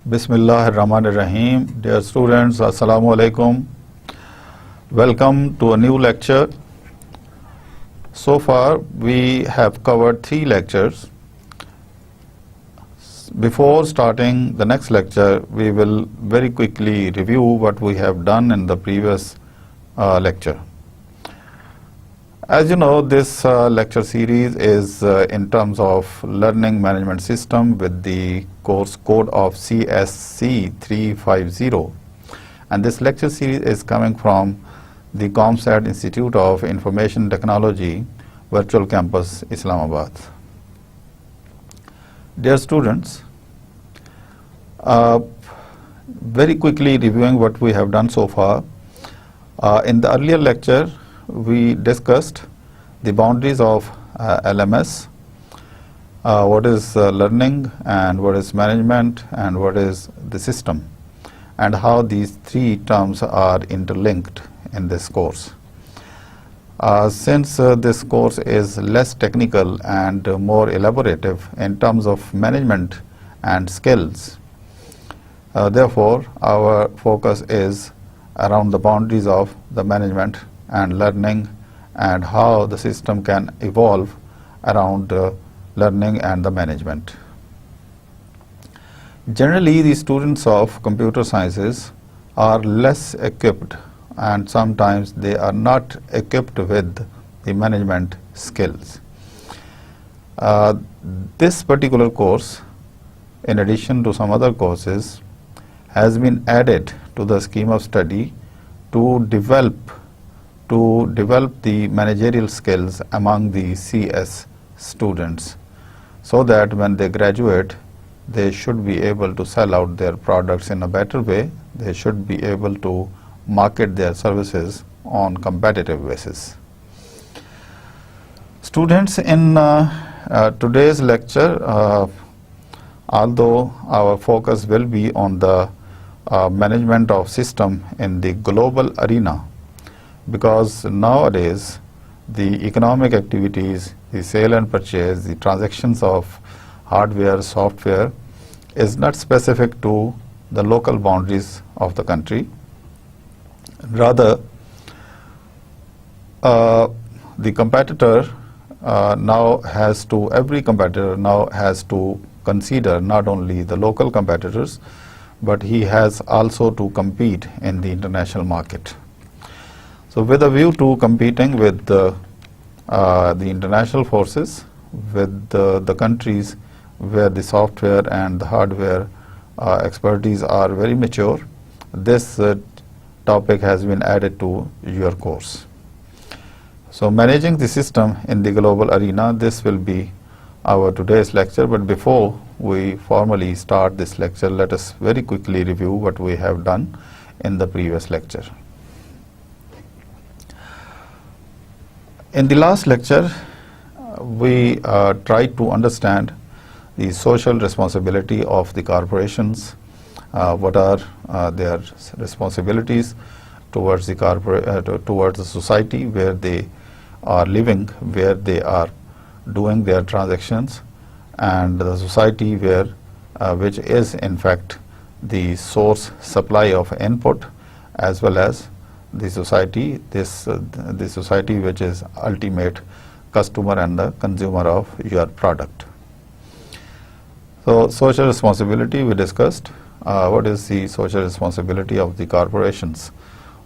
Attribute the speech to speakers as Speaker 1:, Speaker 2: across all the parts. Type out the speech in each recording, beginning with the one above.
Speaker 1: Bismillahirrahmanirrahim. Dear students, Assalamu alaikum. Welcome to a new lecture. So far, we have covered 3 lectures. Before starting the next lecture, we will very quickly review what we have done in the previous lecture. As you know, this lecture series is in terms of learning management system with the course code of CSC 350, and this lecture series is coming from the ComSat Institute of Information Technology, Virtual Campus, Islamabad. Dear students, very quickly reviewing what we have done so far. In the earlier lecture, we discussed the boundaries of LMS, what is learning and what is management and what is the system, and how these 3 terms are interlinked in this course. Since this course is less technical and more elaborative in terms of management and skills, therefore our focus is around the boundaries of the management and learning and how the system can evolve around learning and the management. Generally, the students of computer sciences are less equipped, and sometimes they are not equipped with the management skills. This particular course, in addition to some other courses, has been added to the scheme of study to develop the managerial skills among the CS students, so that when they graduate, they should be able to sell out their products in a better way. They should be able to market their services on competitive basis. Students, in today's lecture, although our focus will be on the management of system in the global arena, because nowadays the economic activities, the sale and purchase, the transactions of hardware, software is not specific to the local boundaries of the country. Rather, every competitor now has to consider not only the local competitors, but he has also to compete in the international market. So with a view to competing with the international forces, with the countries where the software and the hardware expertise are very mature, this topic has been added to your course. So managing the system in the global arena, this will be our today's lecture. But before we formally start this lecture, let us very quickly review what we have done in the previous lecture. In the last lecture, we tried to understand the social responsibility of the corporations, what are their responsibilities towards the society where they are living, where they are doing their transactions, and the society where which is in fact the source supply of input, as well as the society, the society which is ultimate customer and the consumer of your product. So social responsibility we discussed. What is the social responsibility of the corporations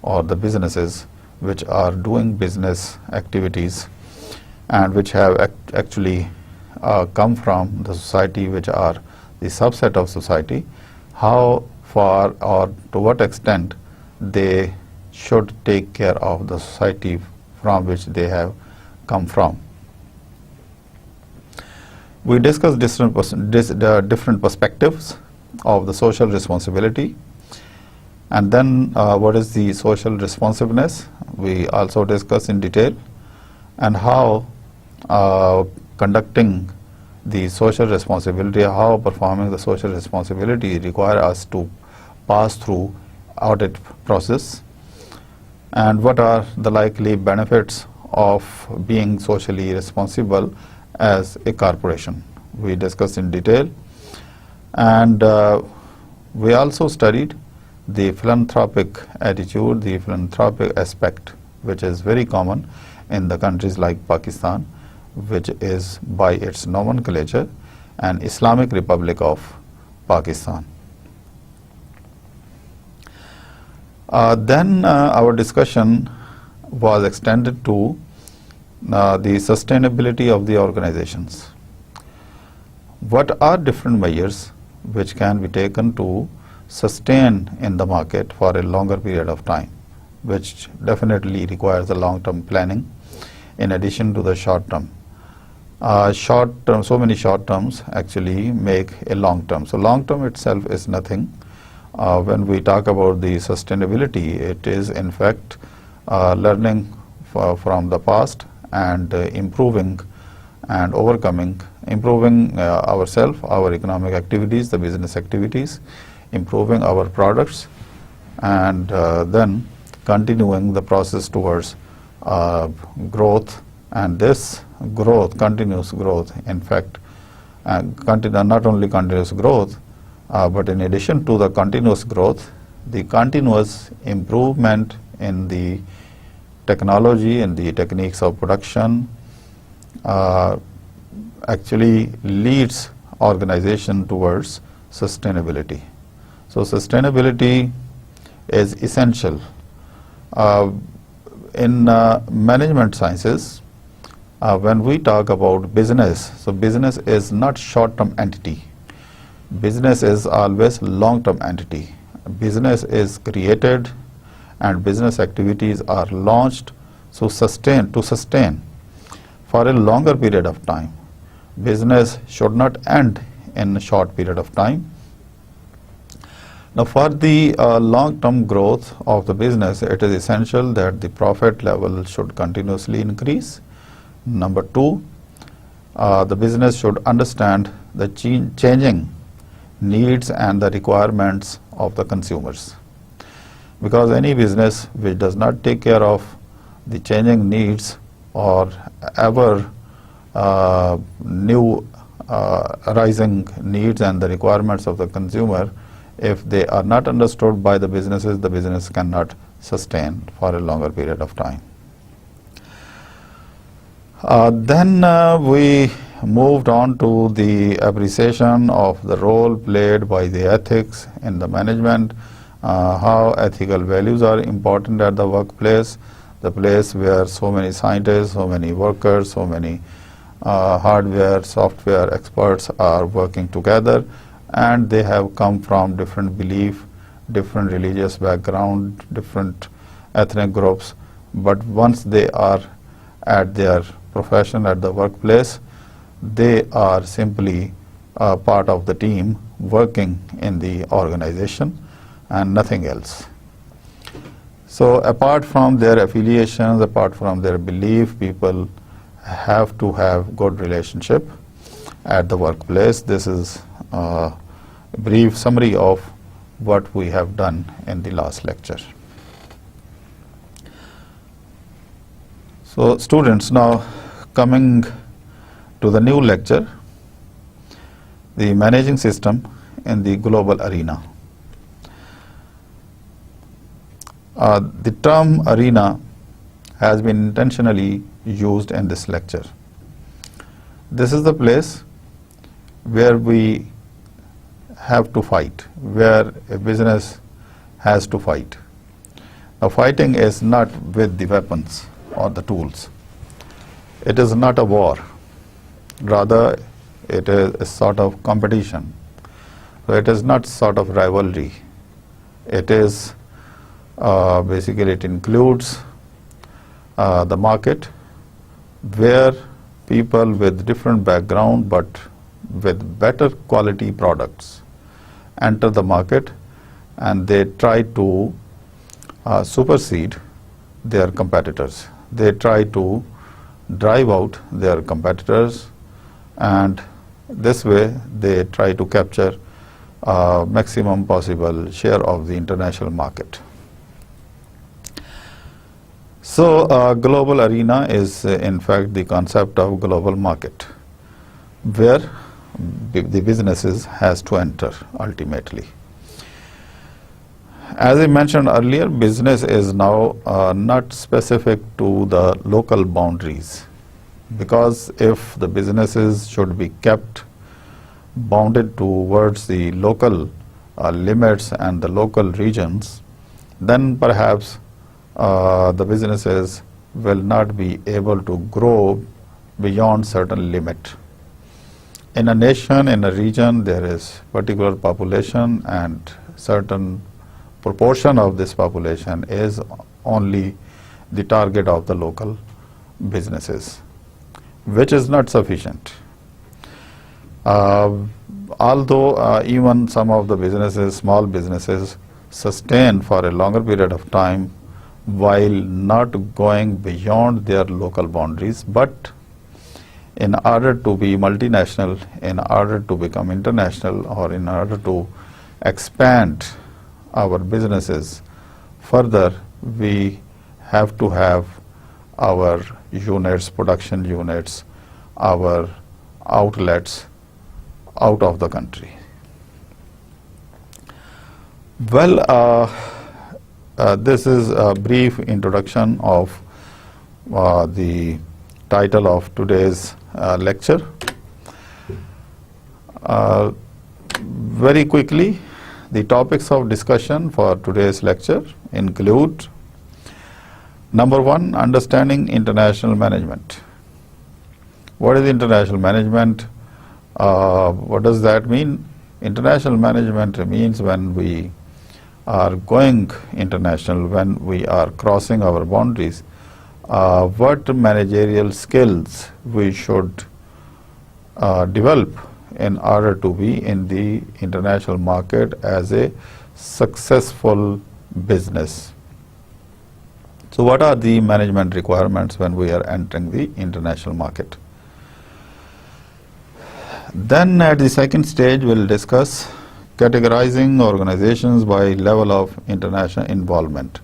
Speaker 1: or the businesses which are doing business activities and which have actually come from the society, which are the subset of society, how far or to what extent they should take care of the society from which they have come from. We discussed different perspectives of the social responsibility, and then what is the social responsiveness we also discussed in detail, and how conducting the social responsibility, how performing the social responsibility require us to pass through audit process, and what are the likely benefits of being socially responsible as a corporation. We discussed in detail, and We also studied the philanthropic attitude, the philanthropic aspect, which is very common in the countries like Pakistan, which is by its nomenclature an Islamic Republic of Pakistan. Then our discussion was extended to the sustainability of the organizations. What are different measures which can be taken to sustain in the market for a longer period of time, which definitely requires a long-term planning in addition to the short-term. Short-term, so many short-terms actually make a long-term. So long-term itself is nothing. When we talk about the sustainability, it is in fact learning from the past and improving and overcoming, improving ourselves, our economic activities, the business activities, improving our products, and then continuing the process towards growth. And this growth, continuous growth, in fact, not only continuous growth, but in addition to the continuous growth, the continuous improvement in the technology and the techniques of production actually leads organization towards sustainability. So sustainability is essential. In management sciences, when we talk about business, so business is not short-term entity. Business is always long-term entity. Business is created and business activities are launched to sustain for a longer period of time. Business should not end in a short period of time. Now, for the long-term growth of the business, it is essential that the profit level should continuously increase. Number two, the business should understand the changing needs and the requirements of the consumers. Because any business which does not take care of the changing needs or ever new arising needs and the requirements of the consumer, if they are not understood by the businesses, the business cannot sustain for a longer period of time. Then we moved on to the appreciation of the role played by the ethics in the management, how ethical values are important at the workplace, the place where so many scientists, so many workers, so many hardware, software experts are working together, and they have come from different belief, different religious background, different ethnic groups. But once they are at their profession, at the workplace, they are simply part of the team working in the organization and nothing else. So apart from their affiliations, apart from their belief, people have to have good relationship at the workplace. This is a brief summary of what we have done in the last lecture. So students, now coming to the new lecture, the managing system in the global arena. The term arena has been intentionally used in this lecture. This is the place where we have to fight, where a business has to fight. Now, fighting is not with the weapons or the tools. It is not a war. Rather, it is a sort of competition. So it is not sort of rivalry. It is basically it includes the market where people with different background but with better quality products enter the market, and they try to supersede their competitors. They try to drive out their competitors, and this way they try to capture maximum possible share of the international market. So global arena is in fact the concept of global market, where the businesses has to enter ultimately. As I mentioned earlier, business is now not specific to the local boundaries, because if the businesses should be kept bounded towards the local limits and the local regions, then perhaps the businesses will not be able to grow beyond certain limit. In a nation, in a region, there is particular population, and certain proportion of this population is only the target of the local businesses, which is not sufficient. Although even some of the businesses, small businesses, sustain for a longer period of time while not going beyond their local boundaries, but in order to be multinational, in order to become international, or in order to expand our businesses further, we have to have our units, production units, our outlets out of the country. Well, this is a brief introduction of the title of today's lecture. Very quickly, the topics of discussion for today's lecture include: number one, understanding international management. What is international management? What does that mean? International management means when we are going international, when we are crossing our boundaries, what managerial skills we should develop in order to be in the international market as a successful business. So what are the management requirements when we are entering the international market? Then at the second stage, we'll discuss categorizing organizations by level of international involvement.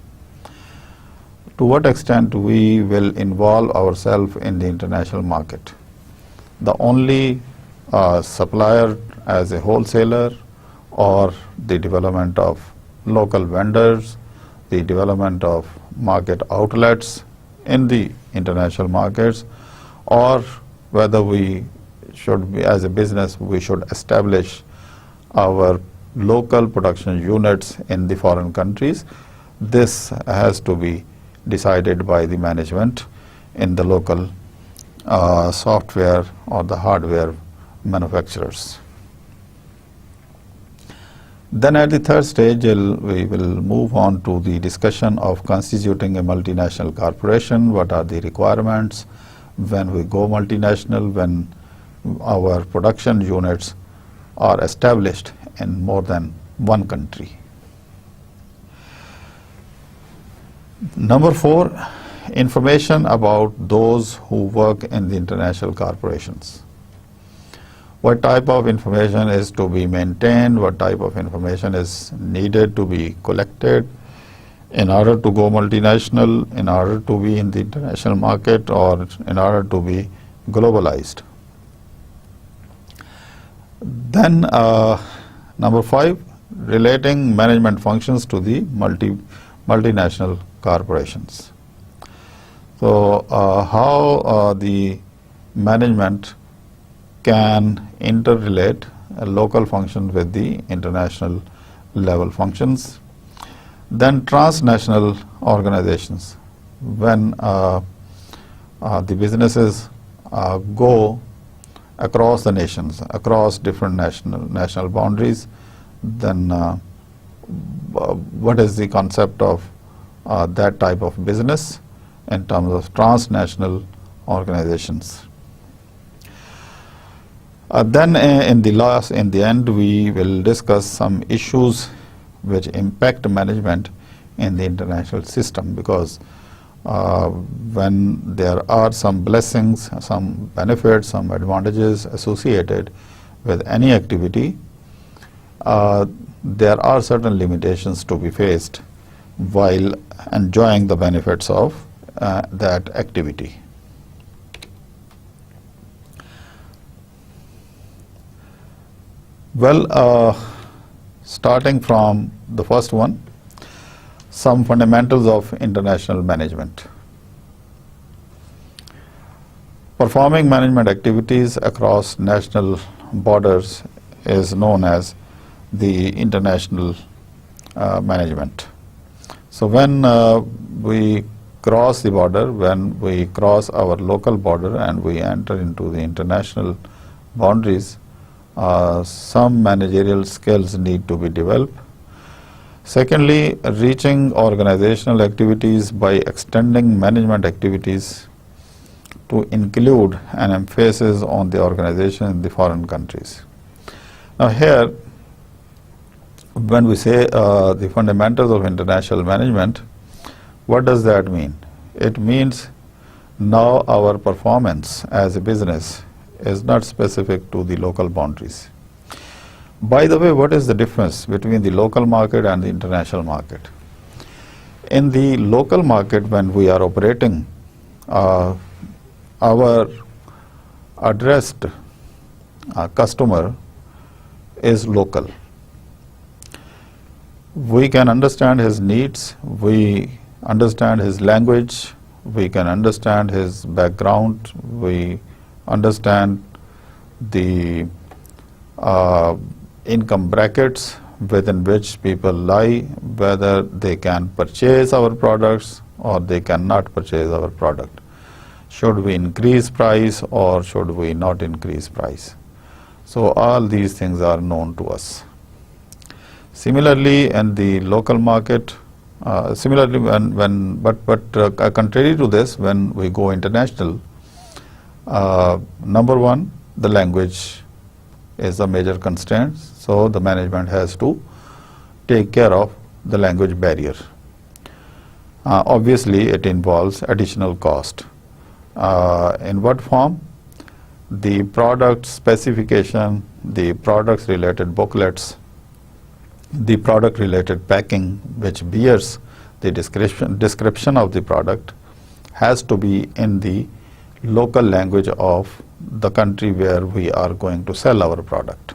Speaker 1: To what extent we will involve ourselves in the international market? The only supplier as a wholesaler, or the development of local vendors, the development of market outlets in the international markets, or whether we should be, as a business, we should establish our local production units in the foreign countries. This has to be decided by the management in the local software or the hardware manufacturers. Then at the third stage, we will move on to the discussion of constituting a multinational corporation. What are the requirements when we go multinational, when our production units are established in more than one country. Number four, information about those who work in the international corporations. What type of information is to be maintained, what type of information is needed to be collected in order to go multinational, in order to be in the international market, or in order to be globalized. Then number five, relating management functions to the multinational corporations. So how the management can interrelate a local function with the international level functions. Then transnational organizations. When the businesses go across the nations, across different national boundaries, then what is the concept of that type of business in terms of transnational organizations? Then in the end, we will discuss some issues which impact management in the international system, because when there are some blessings, some benefits, some advantages associated with any activity, there are certain limitations to be faced while enjoying the benefits of that activity. Well, starting from the first one, some fundamentals of international management. Performing management activities across national borders is known as the international management. So when we cross the border, when we cross our local border and we enter into the international boundaries, some managerial skills need to be developed. Secondly, reaching organizational activities by extending management activities to include an emphasis on the organization in the foreign countries. Now here, when we say the fundamentals of international management, what does that mean? It means now our performance as a business is not specific to the local boundaries. By the way, what is the difference between the local market and the international market? In the local market, when we are operating, our addressed customer is local. We can understand his needs, we understand his language, we can understand his background, we understand the income brackets within which people lie, whether they can purchase our products or they cannot purchase our product. Should we increase price or should we not increase price? So all these things are known to us. Similarly, in the local market, contrary to this, when we go international, number one, the language is a major constraint. So the management has to take care of the language barrier. Obviously, it involves additional cost. In what form? The product specification, the products related booklets, the product related packing which bears the description of the product has to be in the local language of the country where we are going to sell our product.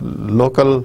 Speaker 1: local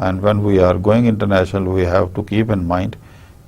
Speaker 1: and when we are going international we have to keep in mind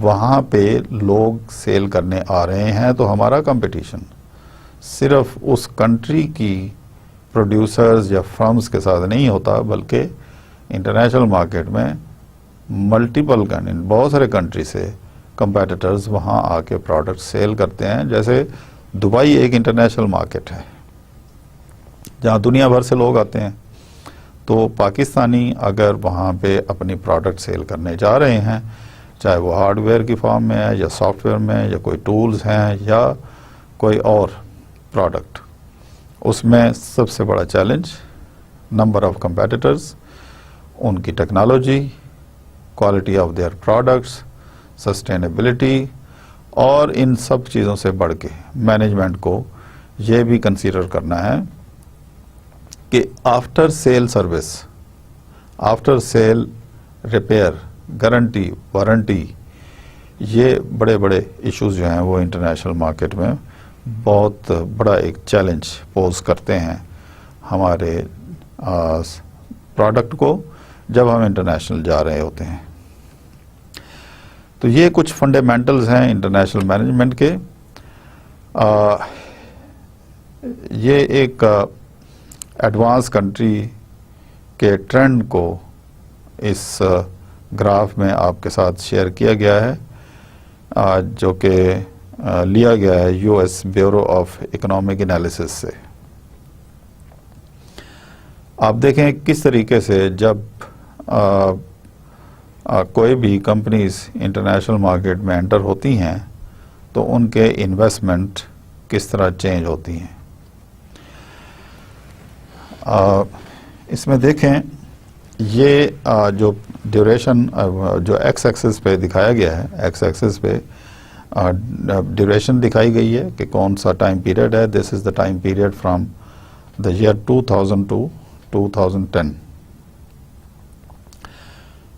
Speaker 1: وہاں پہ لوگ cell کرنے آ رہے ہیں، تو ہمارا competition صرف اس country کی پروڈیوسرز یا فرمز کے ساتھ نہیں ہوتا، بلکہ انٹرنیشنل مارکیٹ میں ملٹیپل بہت سارے کنٹری سے کمپیٹیٹرز وہاں آ کے پروڈکٹ سیل کرتے ہیں. جیسے دبئی ایک انٹرنیشنل مارکیٹ ہے جہاں دنیا بھر سے لوگ آتے ہیں، تو پاکستانی اگر وہاں پہ اپنی پروڈکٹ سیل کرنے جا رہے ہیں، چاہے وہ ہارڈ ویئر کی فارم میں ہے یا سافٹ ویئر میں یا کوئی ٹولز ہیں یا کوئی اور پروڈکٹ، اس میں سب سے بڑا چیلنج نمبر آف کمپیٹیٹرز، ان کی technology, quality of their products, sustainability, اور ان سب چیزوں سے بڑھ کے مینجمنٹ کو یہ بھی کنسیڈر کرنا ہے کہ after sale service, after sale repair, guarantee, warranty, یہ بڑے بڑے ایشوز جو ہیں وہ انٹرنیشنل مارکیٹ میں بہت بڑا ایک چیلنج پوز کرتے ہیں ہمارے پروڈکٹ کو جب ہم انٹرنیشنل جا رہے ہوتے ہیں. تو یہ کچھ فنڈامنٹلز ہیں انٹرنیشنل مینجمنٹ کے. یہ ایک ایڈوانس کنٹری کے ٹرینڈ کو اس گراف میں آپ کے ساتھ شیئر کیا گیا ہے، جو کہ لیا گیا ہے U S bureau of economic analysis سے. آپ دیکھیں کس طریقے سے جب کوئی بھی کمپنیز انٹرنیشنل مارکیٹ میں انٹر ہوتی ہیں تو ان کے انویسٹمنٹ کس طرح چینج ہوتی ہیں. اس میں دیکھیں یہ جو ڈیوریشن جو ایکس ایکسس پہ دکھایا گیا ہے، ایکس ایکسس پہ ڈیوریشن دکھائی گئی ہے کہ کون سا ٹائم پیریڈ ہے. This is the time period from the year 2000 to 2010.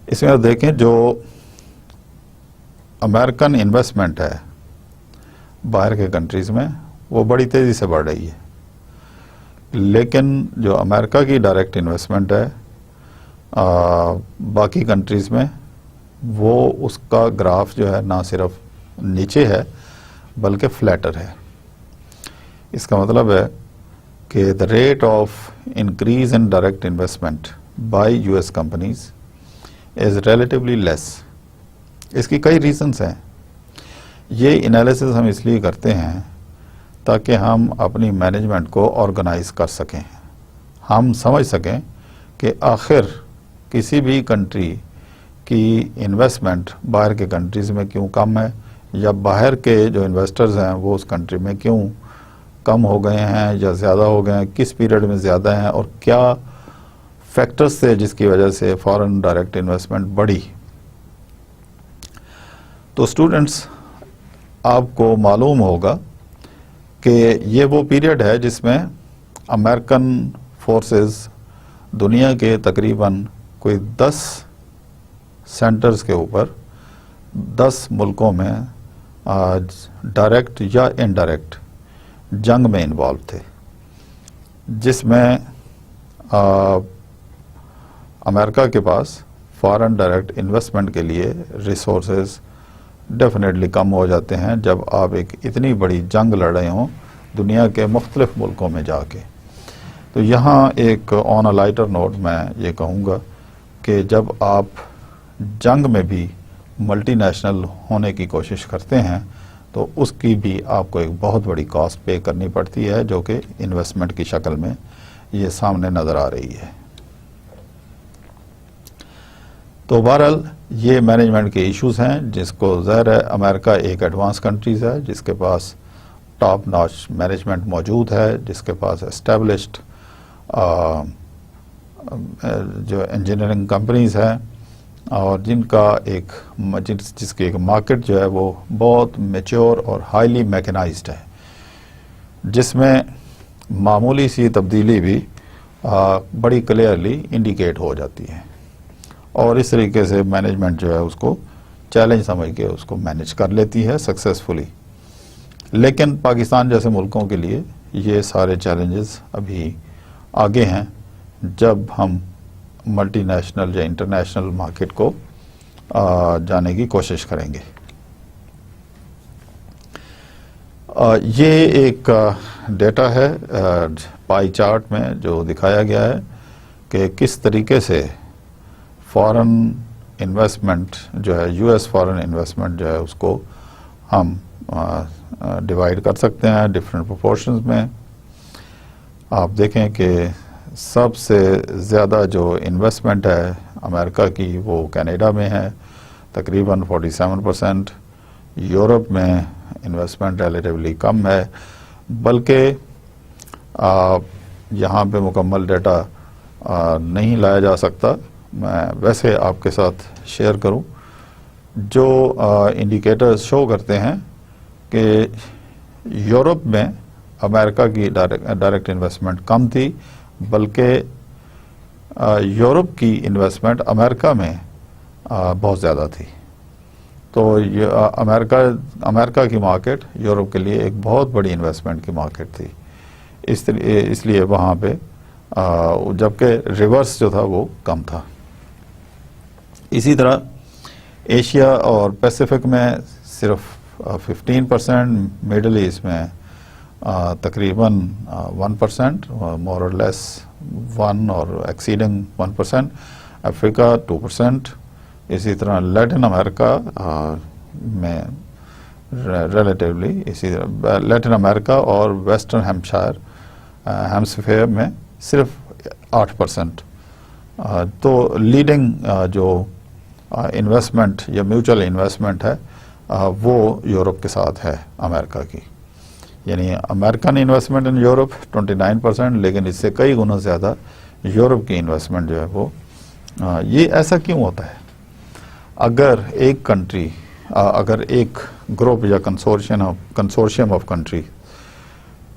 Speaker 1: اس میں دیکھیں جو امریکن انویسٹمنٹ ہے باہر کے کنٹریز میں وہ بڑی تیزی سے بڑھ رہی ہے، لیکن جو امریکہ کی ڈائریکٹ انویسٹمنٹ ہے باقی کنٹریز میں، وہ اس کا گراف جو ہے نہ صرف نیچے ہے بلکہ فلیٹر ہے. اس کا مطلب ہے کہ the rate of increase in direct investment by US companies is relatively less. اس کی کئی ریزنز ہیں. یہ انالیسز ہم اس لیے کرتے ہیں تاکہ ہم اپنی مینجمنٹ کو آرگنائز کر سکیں، ہم سمجھ سکیں کہ آخر کسی بھی کنٹری کی انویسٹمنٹ باہر کے کنٹریز میں کیوں کم ہے، یا باہر کے جو انویسٹرز ہیں وہ اس کنٹری میں کیوں کم ہو گئے ہیں یا زیادہ ہو گئے ہیں، کس پیریڈ میں زیادہ ہیں، اور کیا فیکٹرز تھے جس کی وجہ سے فارن ڈائریکٹ انویسٹمنٹ بڑھی. تو اسٹوڈنٹس، آپ کو معلوم ہوگا کہ یہ وہ پیریڈ ہے جس میں امریکن فورسز دنیا کے تقریباً کوئی 10 سینٹرز کے اوپر 10 ملکوں میں ڈائریکٹ یا انڈائریکٹ جنگ میں انوالو تھے، جس میں امریکہ کے پاس فارن ڈائریکٹ انویسٹمنٹ کے لیے ریسورسز ڈیفینیٹلی کم ہو جاتے ہیں جب آپ ایک اتنی بڑی جنگ لڑ رہے ہوں دنیا کے مختلف ملکوں میں جا کے. تو یہاں ایک آن اے لائٹر نوٹ میں یہ کہوں گا کہ جب آپ جنگ میں بھی ملٹی نیشنل ہونے کی کوشش کرتے ہیں تو اس کی بھی آپ کو ایک بہت بڑی کاسٹ پے کرنی پڑتی ہے، جو کہ انویسٹمنٹ کی شکل میں یہ سامنے نظر آ رہی ہے. تو بہرحال یہ مینجمنٹ کے ایشوز ہیں جس کو ظاہر ہے امریکہ ایک ایڈوانس کنٹریز ہے جس کے پاس ٹاپ ناچ مینجمنٹ موجود ہے، جس کے پاس اسٹیبلشڈ جو انجینئرنگ کمپنیز ہیں اور جن کا ایک جس کی ایک مارکیٹ جو ہے وہ بہت میچور اور ہائیلی میکنائزڈ ہے، جس میں معمولی سی تبدیلی بھی بڑی کلیئرلی انڈیکیٹ ہو جاتی ہے، اور اس طریقے سے مینجمنٹ جو ہے اس کو چیلنج سمجھ کے اس کو مینج کر لیتی ہے سکسیسفلی. لیکن پاکستان جیسے ملکوں کے لیے یہ سارے چیلنجز ابھی آگے ہیں جب ہم ملٹی نیشنل یا انٹرنیشنل مارکیٹ کو جانے کی کوشش کریں گے. یہ ایک ڈیٹا ہے پائی چارٹ میں جو دکھایا گیا ہے کہ کس طریقے سے فارن انویسٹمنٹ جو ہے یو ایس فارن انویسٹمنٹ جو ہے اس کو ہم ڈیوائیڈ کر سکتے ہیں ڈفرینٹ پروپورشنز میں. آپ دیکھیں کہ سب سے زیادہ جو انویسٹمنٹ ہے امریکہ کی وہ کینیڈا میں ہے تقریباً 47%. یورپ میں انویسٹمنٹ ریلیٹیولی کم ہے، بلکہ یہاں پہ مکمل ڈیٹا نہیں لایا جا سکتا. میں ویسے آپ کے ساتھ شیئر کروں جو انڈیکیٹرز شو کرتے ہیں کہ یورپ میں امریکہ کی ڈائریکٹ انویسٹمنٹ کم تھی، بلکہ یورپ کی انویسٹمنٹ امریکہ میں بہت زیادہ تھی. تو امریکہ کی مارکیٹ یورپ کے لیے ایک بہت بڑی انویسٹمنٹ کی مارکیٹ تھی، اس لیے وہاں پہ جبکہ ریورس جو تھا وہ کم تھا. اسی طرح ایشیا اور پیسیفک میں صرف 15%، میڈل ایسٹ میں تقریباً 1%، مور اور لیس 1 اور ایکسیڈنگ 1%، افریقہ 2%. اسی طرح لیٹن امریکہ میں ریلیٹیولی اسی طرح لیٹن امریکہ اور ویسٹرن ہیمسفیئر میں صرف 8%. تو لیڈنگ جو انویسٹمنٹ یا میوچل انویسٹمنٹ ہے وہ یورپ کے ساتھ ہے امریکہ کی، یعنی امریکن انویسٹمنٹ ان یورپ 29%، لیکن اس سے کئی گنا زیادہ یورپ کی انویسٹمنٹ جو ہے وہ یہ ایسا کیوں ہوتا ہے؟ اگر ایک کنٹری اگر ایک گروپ یا کنسورشیم آف کنٹری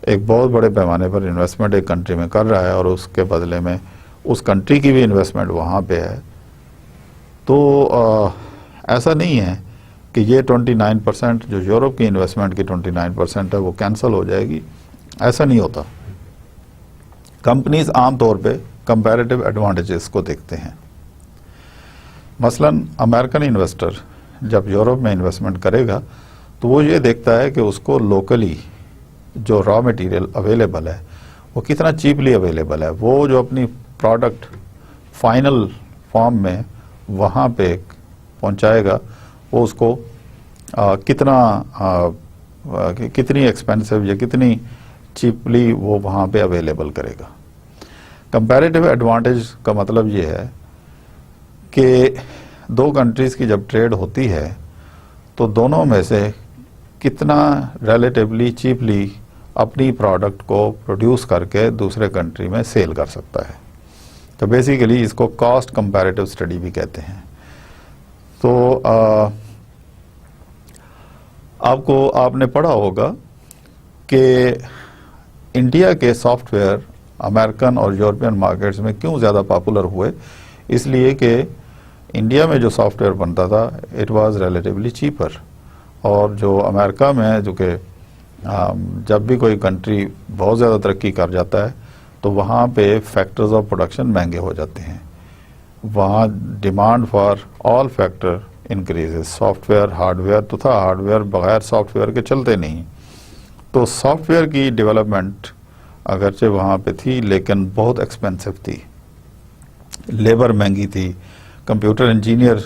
Speaker 1: ایک بہت بڑے پیمانے پر انویسٹمنٹ ایک کنٹری میں کر رہا ہے اور اس کے بدلے میں اس کنٹری کی بھی انویسٹمنٹ وہاں پہ ہے، تو ایسا نہیں ہے کہ یہ 29% جو یورپ کی انویسٹمنٹ کی 29% ہے وہ کینسل ہو جائے گی. ایسا نہیں ہوتا. کمپنیز عام طور پہ کمپیریٹیو ایڈوانٹیجز کو دیکھتے ہیں. مثلا امریکن انویسٹر جب یورپ میں انویسٹمنٹ کرے گا تو وہ یہ دیکھتا ہے کہ اس کو لوکلی جو را مٹیریل اویلیبل ہے وہ کتنا چیپلی اویلیبل ہے. وہ جو اپنی پروڈکٹ فائنل فارم میں وہاں پہ پہنچائے گا وہ اس کو کتنی ایکسپینسو یا کتنی چیپلی وہ وہاں پہ اویلیبل کرے گا. کمپیریٹیو ایڈوانٹیج کا مطلب یہ ہے کہ دو کنٹریز کی جب ٹریڈ ہوتی ہے تو دونوں میں سے کتنا ریلیٹیولی چیپلی اپنی پروڈکٹ کو پروڈیوس کر کے دوسرے کنٹری میں سیل کر سکتا ہے. تو بیسیکلی اس کو کاسٹ کمپیریٹیو اسٹڈی بھی کہتے ہیں. تو آپ نے پڑھا ہوگا کہ انڈیا کے سافٹ ویئر امریکن اور یورپین مارکیٹس میں کیوں زیادہ پاپولر ہوئے؟ اس لیے کہ انڈیا میں جو سافٹ ویئر بنتا تھا اٹ واز ریلیٹیولی چیپر، اور جو امریکہ میں جو کہ جب بھی کوئی کنٹری بہت زیادہ ترقی کر جاتا ہے تو وہاں پہ فیکٹرز آف پروڈکشن مہنگے ہو جاتے ہیں، وہاں demand for all factor increases. Soft where hard where تو تھا، ہارڈ ویئر بغیر سافٹ ویئر کے چلتے نہیں. تو سافٹ ویئر کی ڈیولپمنٹ اگرچہ وہاں پہ تھی لیکن بہت ایکسپینسو تھی، لیبر مہنگی تھی، کمپیوٹر انجینئر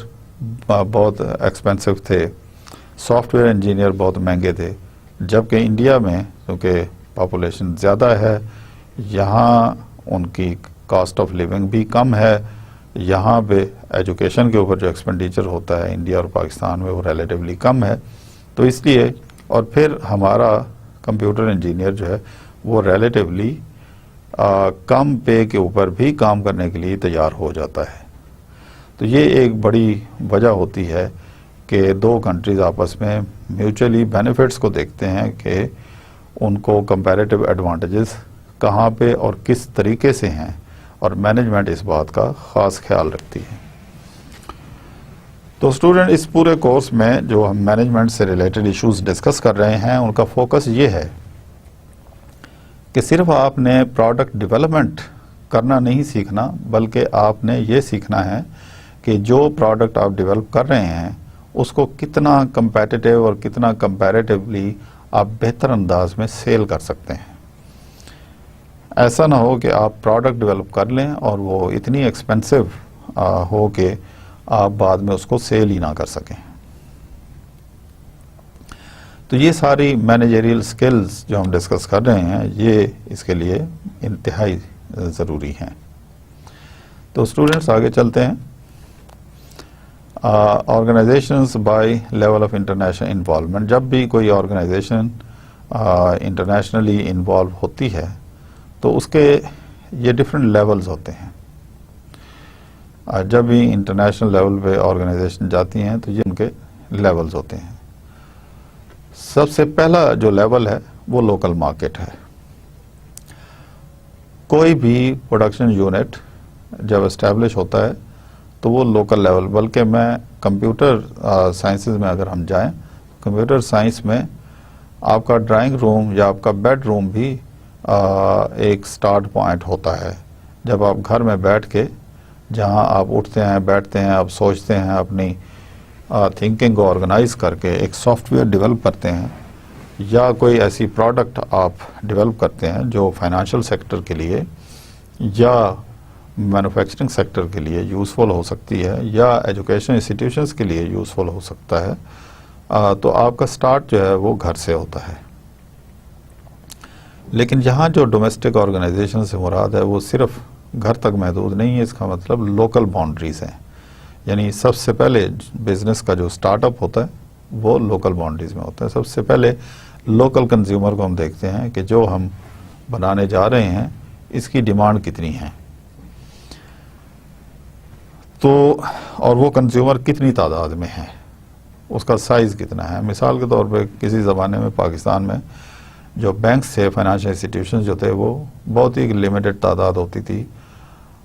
Speaker 1: بہت ایکسپینسو تھے، سافٹ ویئر انجینئر بہت مہنگے تھے. جبکہ انڈیا میں کیونکہ پاپولیشن زیادہ ہے، یہاں ان کی کاسٹ آف لیونگ بھی کم ہے، یہاں پہ ایجوکیشن کے اوپر جو ایکسپینڈیچر ہوتا ہے انڈیا اور پاکستان میں وہ ریلیٹیولی کم ہے. تو اس لیے اور پھر ہمارا کمپیوٹر انجینئر جو ہے وہ ریلیٹیولی کم پے کے اوپر بھی کام کرنے کے لیے تیار ہو جاتا ہے. تو یہ ایک بڑی وجہ ہوتی ہے کہ دو کنٹریز آپس میں میوچلی بینیفٹس کو دیکھتے ہیں کہ ان کو کمپیریٹیو ایڈوانٹیجز کہاں پہ اور کس طریقے سے ہیں، اور مینجمنٹ اس بات کا خاص خیال رکھتی ہے. تو اسٹوڈنٹ اس پورے کورس میں جو ہم مینجمنٹ سے ریلیٹڈ ایشوز ڈسکس کر رہے ہیں ان کا فوکس یہ ہے کہ صرف آپ نے پروڈکٹ ڈیولپمنٹ کرنا نہیں سیکھنا، بلکہ آپ نے یہ سیکھنا ہے کہ جو پروڈکٹ آپ ڈیولپ کر رہے ہیں اس کو کتنا کمپیٹیٹیو اور کتنا کمپیریٹیولی آپ بہتر انداز میں سیل کر سکتے ہیں. ایسا نہ ہو کہ آپ پروڈکٹ ڈیولپ کر لیں اور وہ اتنی ایکسپینسو ہو کہ آپ بعد میں اس کو سیل ہی نہ کر سکیں. تو یہ ساری مینیجریل سکلز جو ہم ڈسکس کر رہے ہیں یہ اس کے لیے انتہائی ضروری ہیں. تو اسٹوڈنٹس آگے چلتے ہیں. Organizations by level of international involvement. جب بھی کوئی آرگنائزیشن انٹرنیشنلی انوالو ہوتی ہے تو اس کے یہ ڈفرینٹ لیولز ہوتے ہیں. جب بھی انٹرنیشنل لیول پہ آرگنائزیشن جاتی ہیں تو یہ ان کے لیولز ہوتے ہیں. سب سے پہلا جو لیول ہے وہ لوکل مارکیٹ ہے. کوئی بھی پروڈکشن یونٹ جب اسٹیبلش ہوتا ہے تو وہ لوکل لیول، بلکہ میں کمپیوٹر سائنسز میں اگر ہم جائیں، کمپیوٹر سائنس میں آپ کا ڈرائنگ روم یا آپ کا بیڈ روم بھی ایک سٹارٹ پوائنٹ ہوتا ہے. جب آپ گھر میں بیٹھ کے جہاں آپ اٹھتے ہیں، بیٹھتے ہیں، آپ سوچتے ہیں، اپنی تھنکنگ کو آرگنائز کر کے ایک سافٹ ویئر ڈیولپ کرتے ہیں یا کوئی ایسی پروڈکٹ آپ ڈیولپ کرتے ہیں جو فائنانشیل سیکٹر کے لیے یا مینوفیکچرنگ سیکٹر کے لیے یوزفل ہو سکتی ہے یا ایجوکیشن انسٹیٹیوشنز کے لیے یوزفل ہو سکتا ہے، تو آپ کا سٹارٹ جو ہے وہ گھر سے ہوتا ہے. لیکن یہاں جو ڈومیسٹک آرگنائزیشن سے مراد ہے وہ صرف گھر تک محدود نہیں ہے. اس کا مطلب لوکل باؤنڈریز ہیں. یعنی سب سے پہلے بزنس کا جو سٹارٹ اپ ہوتا ہے وہ لوکل باؤنڈریز میں ہوتا ہے. سب سے پہلے لوکل کنزیومر کو ہم دیکھتے ہیں کہ جو ہم بنانے جا رہے ہیں اس کی ڈیمانڈ کتنی ہے، تو اور وہ کنزیومر کتنی تعداد میں ہے، اس کا سائز کتنا ہے. مثال کے طور پہ کسی زمانے میں پاکستان میں جو بینکس تھے، فائنانشیل انسٹیٹیوشنز جو تھے، وہ بہت ہی لمیٹڈ تعداد ہوتی تھی.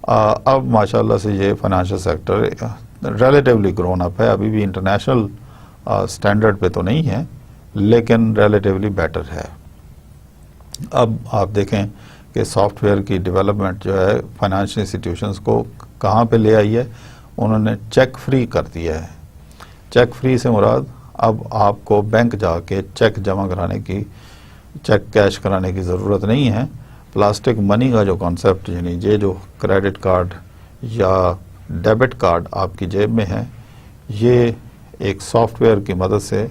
Speaker 1: اب ماشاءاللہ سے یہ financial sector relatively grown up ہے. ابھی بھی انٹرنیشنل سٹینڈرڈ پہ تو نہیں ہے لیکن ریلیٹیولی بیٹر ہے. اب آپ دیکھیں کہ سافٹ ویئر کی ڈیولپمنٹ جو ہے فائنانشیل انسٹیٹیوشنز کو کہاں پہ لے آئی ہے، انہوں نے چیک فری کر دیا ہے. چیک فری سے مراد اب آپ کو بینک جا کے چیک جمع کرانے کی، چیک کیش کرانے کی ضرورت نہیں ہے. پلاسٹک منی کا جو کانسیپٹ، یعنی یہ جو کریڈٹ کارڈ یا ڈیبٹ کارڈ آپ کی جیب میں ہے، یہ ایک سافٹ ویئر کی مدد سے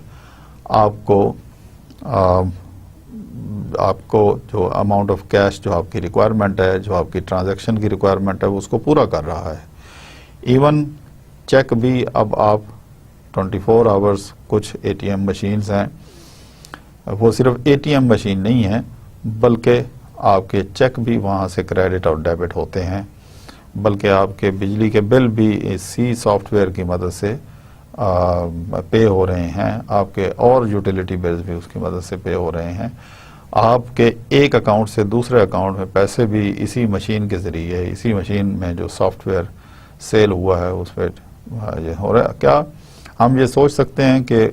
Speaker 1: آپ کو جو اماؤنٹ آف کیش جو آپ کی ریکوائرمنٹ ہے، جو آپ کی ٹرانزیکشن کی ریکوائرمنٹ ہے، وہ اس کو پورا کر رہا ہے. ایون چیک بھی اب آپ 24 آورز، کچھ اے ٹی ایم مشینز ہیں، وہ صرف اے ٹی ایم مشین نہیں ہے بلکہ آپ کے چیک بھی وہاں سے کریڈٹ اور ڈیبٹ ہوتے ہیں، بلکہ آپ کے بجلی کے بل بھی اسی سافٹ ویئر کی مدد سے پے ہو رہے ہیں. آپ کے اور یوٹیلیٹی بلز بھی اس کی مدد سے پے ہو رہے ہیں. آپ کے ایک اکاؤنٹ سے دوسرے اکاؤنٹ میں پیسے بھی اسی مشین کے ذریعے، اسی مشین میں جو سافٹ ویئر سیل ہوا ہے اس پہ یہ ہو رہا ہے. کیا ہم یہ سوچ سکتے ہیں کہ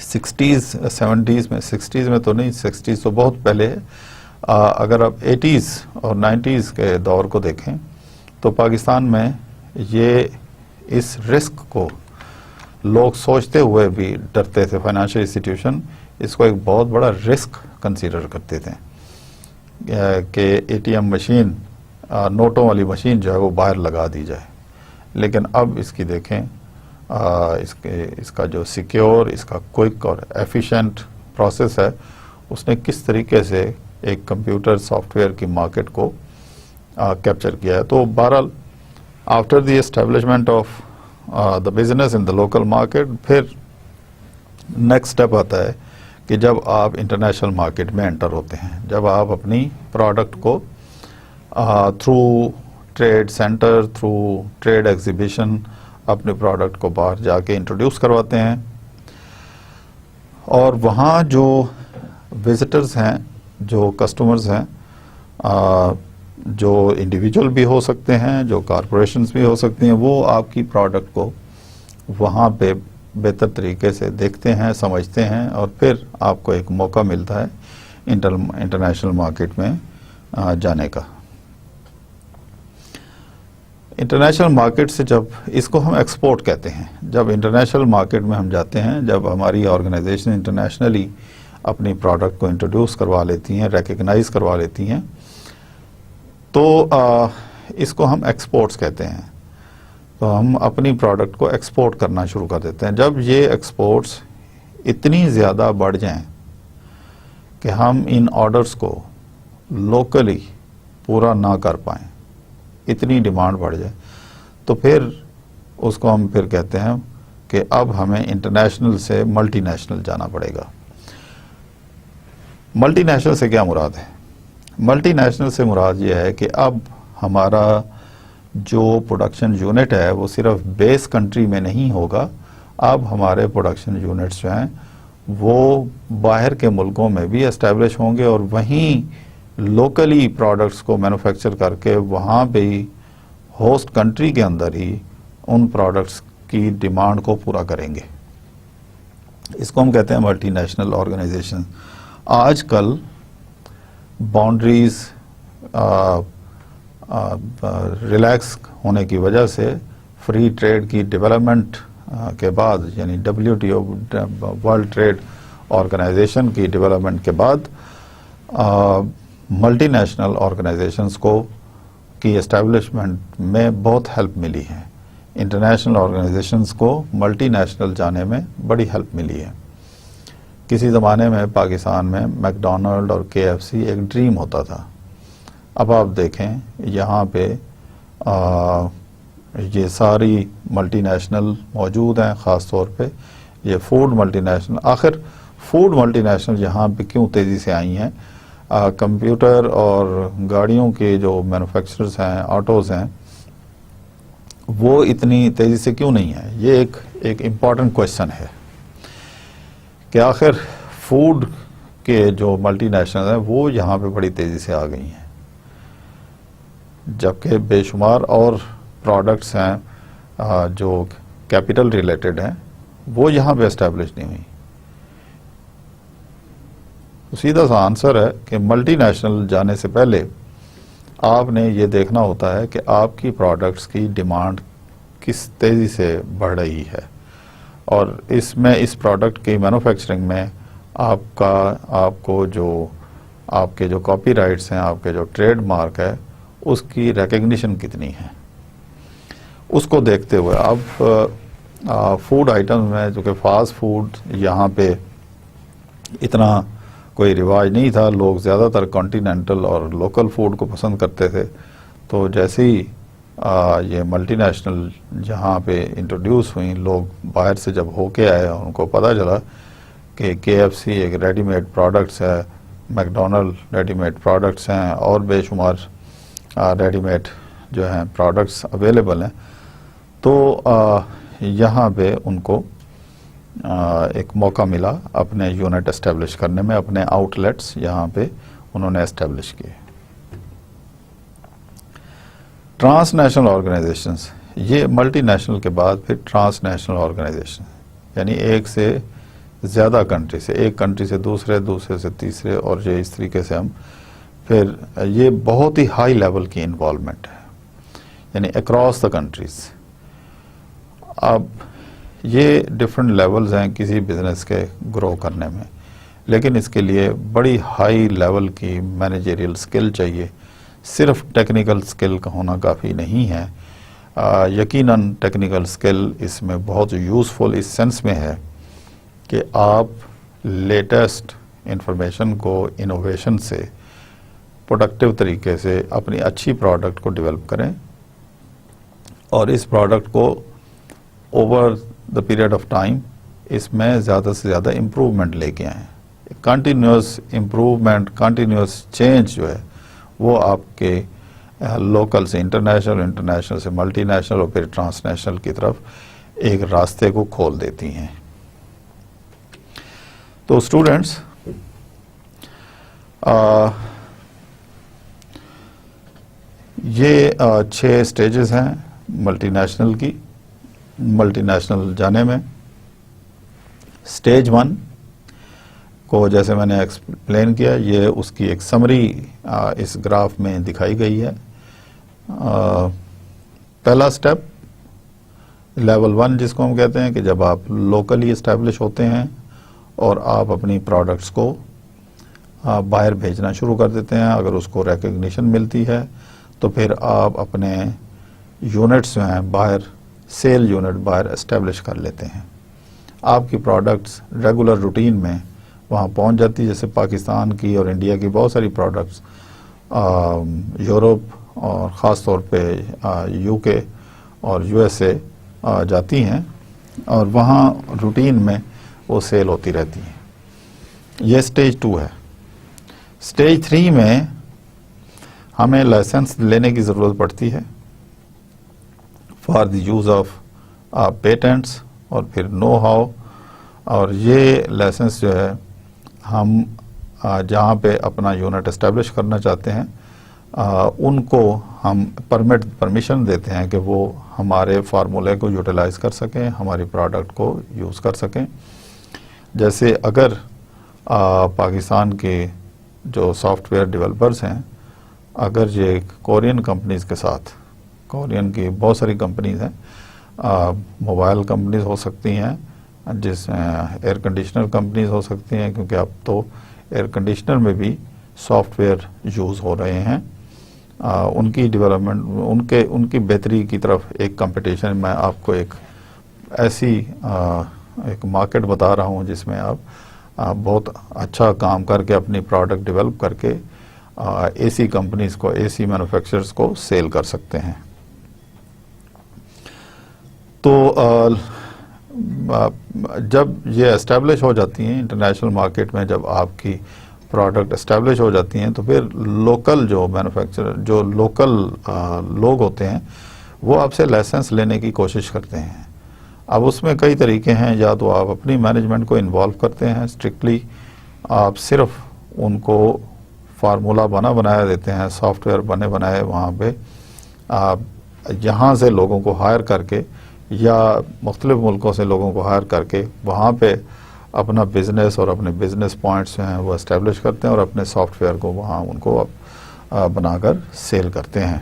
Speaker 1: 60s میں تو نہیں، 60s تو بہت پہلے ہے. اگر آپ 80s اور 90s کے دور کو دیکھیں تو پاکستان میں یہ اس رسک کو لوگ سوچتے ہوئے بھی ڈرتے تھے. فائنانشیل انسٹیٹیوشن اس کو ایک بہت بڑا رسک کنسیڈر کرتے تھے کہ اے ٹی ایم مشین، نوٹوں والی مشین جو ہے وہ باہر لگا دی جائے. لیکن اب اس کی دیکھیں، اس کا جو سیکیور، اس کا کوئک اور ایفیشینٹ پروسیس ہے، اس نے کس طریقے سے ایک کمپیوٹر سافٹ ویئر کی مارکیٹ کو کیپچر کیا ہے. تو بہرحال after the establishment of the business in the local market, پھر نیکسٹ اسٹیپ آتا ہے کہ جب آپ انٹرنیشنل مارکیٹ میں انٹر ہوتے ہیں، جب آپ اپنی پروڈکٹ کو through trade center, through trade exhibition اپنے پروڈکٹ کو باہر جا کے انٹروڈیوس کرواتے ہیں. اور وہاں جو وزٹرز ہیں، جو کسٹمرز ہیں، جو انڈیویجول بھی ہو سکتے ہیں، جو کارپوریشنز بھی ہو سکتے ہیں، وہ آپ کی پروڈکٹ کو وہاں پہ بہتر طریقے سے دیکھتے ہیں، سمجھتے ہیں، اور پھر آپ کو ایک موقع ملتا ہے انٹرنیشنل مارکیٹ میں جانے کا. انٹرنیشنل مارکیٹ سے جب اس کو ہم ایکسپورٹ کہتے ہیں، جب انٹرنیشنل مارکیٹ میں ہم جاتے ہیں، جب ہماری آرگنائزیشن انٹرنیشنلی اپنی پروڈکٹ کو انٹروڈیوس کروا لیتی ہیں، ریکگنائز کروا لیتی ہیں، تو اس کو ہم ایکسپورٹس کہتے ہیں. تو ہم اپنی پروڈکٹ کو ایکسپورٹ کرنا شروع کر دیتے ہیں. جب یہ ایکسپورٹس اتنی زیادہ بڑھ جائیں کہ ہم ان آرڈرز کو لوکلی پورا نہ کر پائیں، اتنی ڈیمانڈ بڑھ جائے، تو پھر اس کو ہم پھر کہتے ہیں کہ اب ہمیں انٹرنیشنل سے ملٹی نیشنل جانا پڑے گا. ملٹی نیشنل سے کیا مراد ہے؟ ملٹی نیشنل سے مراد یہ ہے کہ اب ہمارا جو پروڈکشن یونٹ ہے وہ صرف بیس کنٹری میں نہیں ہوگا، اب ہمارے پروڈکشن یونٹس جو ہیں وہ باہر کے ملکوں میں بھی اسٹیبلش ہوں گے، اور وہیں لوکلی پروڈکٹس کو مینوفیکچر کر کے وہاں پہ ہی ہوسٹ کنٹری کے اندر ہی ان پروڈکٹس کی ڈیمانڈ کو پورا کریں گے. اس کو ہم کہتے ہیں ملٹی نیشنل آرگنائزیشن. آج کل باؤنڈریز ریلیکس ہونے کی وجہ سے فری ٹریڈ کی ڈیولپمنٹ کے بعد، یعنی WTO ورلڈ ٹریڈ آرگنائزیشن کی ڈیولپمنٹ کے بعد ملٹی نیشنل آرگنائزیشنز کو کی اسٹیبلشمنٹ میں بہت ہیلپ ملی ہے. انٹرنیشنل آرگنائزیشنز کو ملٹی نیشنل جانے میں بڑی ہیلپ ملی ہے. کسی زمانے میں پاکستان میں میکڈونلڈ اور KFC ایک ڈریم ہوتا تھا. اب آپ دیکھیں یہاں پہ یہ ساری ملٹی نیشنل موجود ہیں، خاص طور پہ یہ فوڈ ملٹی نیشنل. آخر فوڈ ملٹی نیشنل یہاں پہ کیوں تیزی سے آئی ہیں؟ کمپیوٹر اور گاڑیوں کے جو مینوفیکچررز ہیں، آٹوز ہیں، وہ اتنی تیزی سے کیوں نہیں ہیں؟ یہ ایک امپورٹنٹ کوشچن ہے کہ آخر فوڈ کے جو ملٹی نیشنل ہیں وہ یہاں پہ بڑی تیزی سے آ گئی ہیں، جبکہ بے شمار اور پروڈکٹس ہیں جو کیپٹل ریلیٹڈ ہیں وہ یہاں پہ اسٹیبلش نہیں ہوئی. سیدھا سا آنسر ہے کہ ملٹی نیشنل جانے سے پہلے آپ نے یہ دیکھنا ہوتا ہے کہ آپ کی پروڈکٹس کی ڈیمانڈ کس تیزی سے بڑھ رہی ہے، اور اس پروڈکٹ کی مینوفیکچرنگ میں آپ کو جو آپ کے جو کاپی رائٹس ہیں، آپ کے جو ٹریڈ مارک ہے، اس کی ریکگنیشن کتنی ہے. اس کو دیکھتے ہوئے اب فوڈ آئٹمز میں، جو کہ فاسٹ فوڈ یہاں پہ اتنا کوئی رواج نہیں تھا، لوگ زیادہ تر کانٹیننٹل اور لوکل فوڈ کو پسند کرتے تھے. تو جیسے ہی یہ ملٹی نیشنل جہاں پہ انٹروڈیوس ہوئیں، لوگ باہر سے جب ہو کے آئے، ان کو پتہ چلا کہ KFC ایک ریڈی میڈ پروڈکٹس ہے، میکڈونلڈ ریڈی میڈ پروڈکٹس ہیں، اور بے شمار ریڈی میڈ جو ہیں پروڈکٹس اویلیبل ہیں. تو یہاں پہ ان کو ایک موقع ملا اپنے یونٹ اسٹیبلش کرنے میں، اپنے آؤٹ لیٹس یہاں پہ انہوں نے اسٹیبلش کیے. ٹرانس نیشنل آرگنائزیشنز، یہ ملٹی نیشنل کے بعد پھر ٹرانس نیشنل آرگنائزیشن، یعنی ایک سے زیادہ کنٹری سے، ایک کنٹری سے دوسرے سے تیسرے، اور یہ اس طریقے سے ہم پھر یہ بہت ہی ہائی لیول کی انوالومنٹ ہے، یعنی اکراس دا کنٹریز. اب یہ ڈفرینٹ لیولز ہیں کسی بزنس کے گرو کرنے میں، لیکن اس کے لیے بڑی ہائی لیول کی مینیجریل سکل چاہیے. صرف ٹیکنیکل سکل کا ہونا کافی نہیں ہے. یقیناً ٹیکنیکل سکل اس میں بہت یوزفل اس سینس میں ہے کہ آپ لیٹسٹ انفارمیشن کو انوویشن سے پروڈکٹیو طریقے سے اپنی اچھی پروڈکٹ کو ڈیولپ کریں، اور اس پروڈکٹ کو over the period of time اس میں زیادہ سے زیادہ امپروومنٹ لے کے آئیں. کنٹینیوس امپروومنٹ، کنٹینیوس چینج جو ہے وہ آپ کے لوکل سے انٹرنیشنل، انٹرنیشنل سے ملٹی نیشنل اور پھر ٹرانس نیشنل کی طرف ایک راستے کو کھول دیتی ہیں. تو اسٹوڈینٹس، یہ 6 سٹیجز ہیں ملٹی نیشنل کی، ملٹی نیشنل جانے میں. سٹیج 1 کو جیسے میں نے ایکسپلین کیا، یہ اس کی ایک سمری اس گراف میں دکھائی گئی ہے. پہلا سٹیپ لیول 1 جس کو ہم کہتے ہیں کہ جب آپ لوکلی اسٹیبلش ہوتے ہیں اور آپ اپنی پروڈکٹس کو باہر بھیجنا شروع کر دیتے ہیں. اگر اس کو ریکگنیشن ملتی ہے تو پھر آپ اپنے یونٹس جو ہیں باہر سیل یونٹ باہر اسٹیبلش کر لیتے ہیں. آپ کی پروڈکٹس ریگولر روٹین میں وہاں پہنچ جاتی ہے. جیسے پاکستان کی اور انڈیا کی بہت ساری پروڈکٹس یورپ اور خاص طور پہ یو کے اور یو ایس اے جاتی ہیں اور وہاں روٹین میں وہ سیل ہوتی رہتی ہیں. یہ اسٹیج 2 ہے. اسٹیج 3 میں ہمیں لائسنس لینے کی ضرورت پڑتی ہے for the use of patents اور پھر نو ہاؤ. اور یہ لائسنس جو ہے ہم جہاں پہ اپنا یونٹ اسٹیبلش کرنا چاہتے ہیں ان کو ہم پرمیشن دیتے ہیں کہ وہ ہمارے فارمولے کو یوٹیلائز کر سکیں, ہماری پروڈکٹ کو یوز کر سکیں. جیسے اگر پاکستان کے جو سافٹ ویئر ڈیولپرز ہیں اگر یہ کورین کمپنیز کے ساتھ, کورین کی بہت ساری کمپنیز ہیں, موبائل کمپنیز ہو سکتی ہیں, جس ایئر کنڈیشنر کمپنیز ہو سکتی ہیں, کیونکہ اب تو ایئر کنڈیشنر میں بھی سافٹ ویئر یوز ہو رہے ہیں. ان کی ڈیولپمنٹ ان کی بہتری کی طرف ایک کمپٹیشن, میں آپ کو ایک ایسی ایک مارکیٹ بتا رہا ہوں جس میں آپ بہت اچھا کام کر کے اپنی پروڈکٹ ڈیولپ کر کے اے سی کمپنیز کو, اے سی مینوفیکچررز کو سیل کر سکتے ہیں. تو جب یہ اسٹیبلش ہو جاتی ہیں انٹرنیشنل مارکیٹ میں, جب آپ کی پروڈکٹ اسٹیبلش ہو جاتی ہیں تو پھر لوکل جو مینوفیکچرر, جو لوکل لوگ ہوتے ہیں وہ آپ سے لائسنس لینے کی کوشش کرتے ہیں. اب اس میں کئی طریقے ہیں. یا تو آپ اپنی مینجمنٹ کو انوالو کرتے ہیں اسٹرکٹلی, آپ صرف ان کو فارمولہ بنایا دیتے ہیں, سافٹ ویئر بنائے وہاں پہ آپ یہاں سے لوگوں کو ہائر کر کے یا مختلف ملکوں سے لوگوں کو ہائر کر کے وہاں پہ اپنا بزنس اور اپنے بزنس پوائنٹس جو ہیں وہ اسٹیبلش کرتے ہیں اور اپنے سافٹ ویئر کو وہاں ان کو بنا کر سیل کرتے ہیں.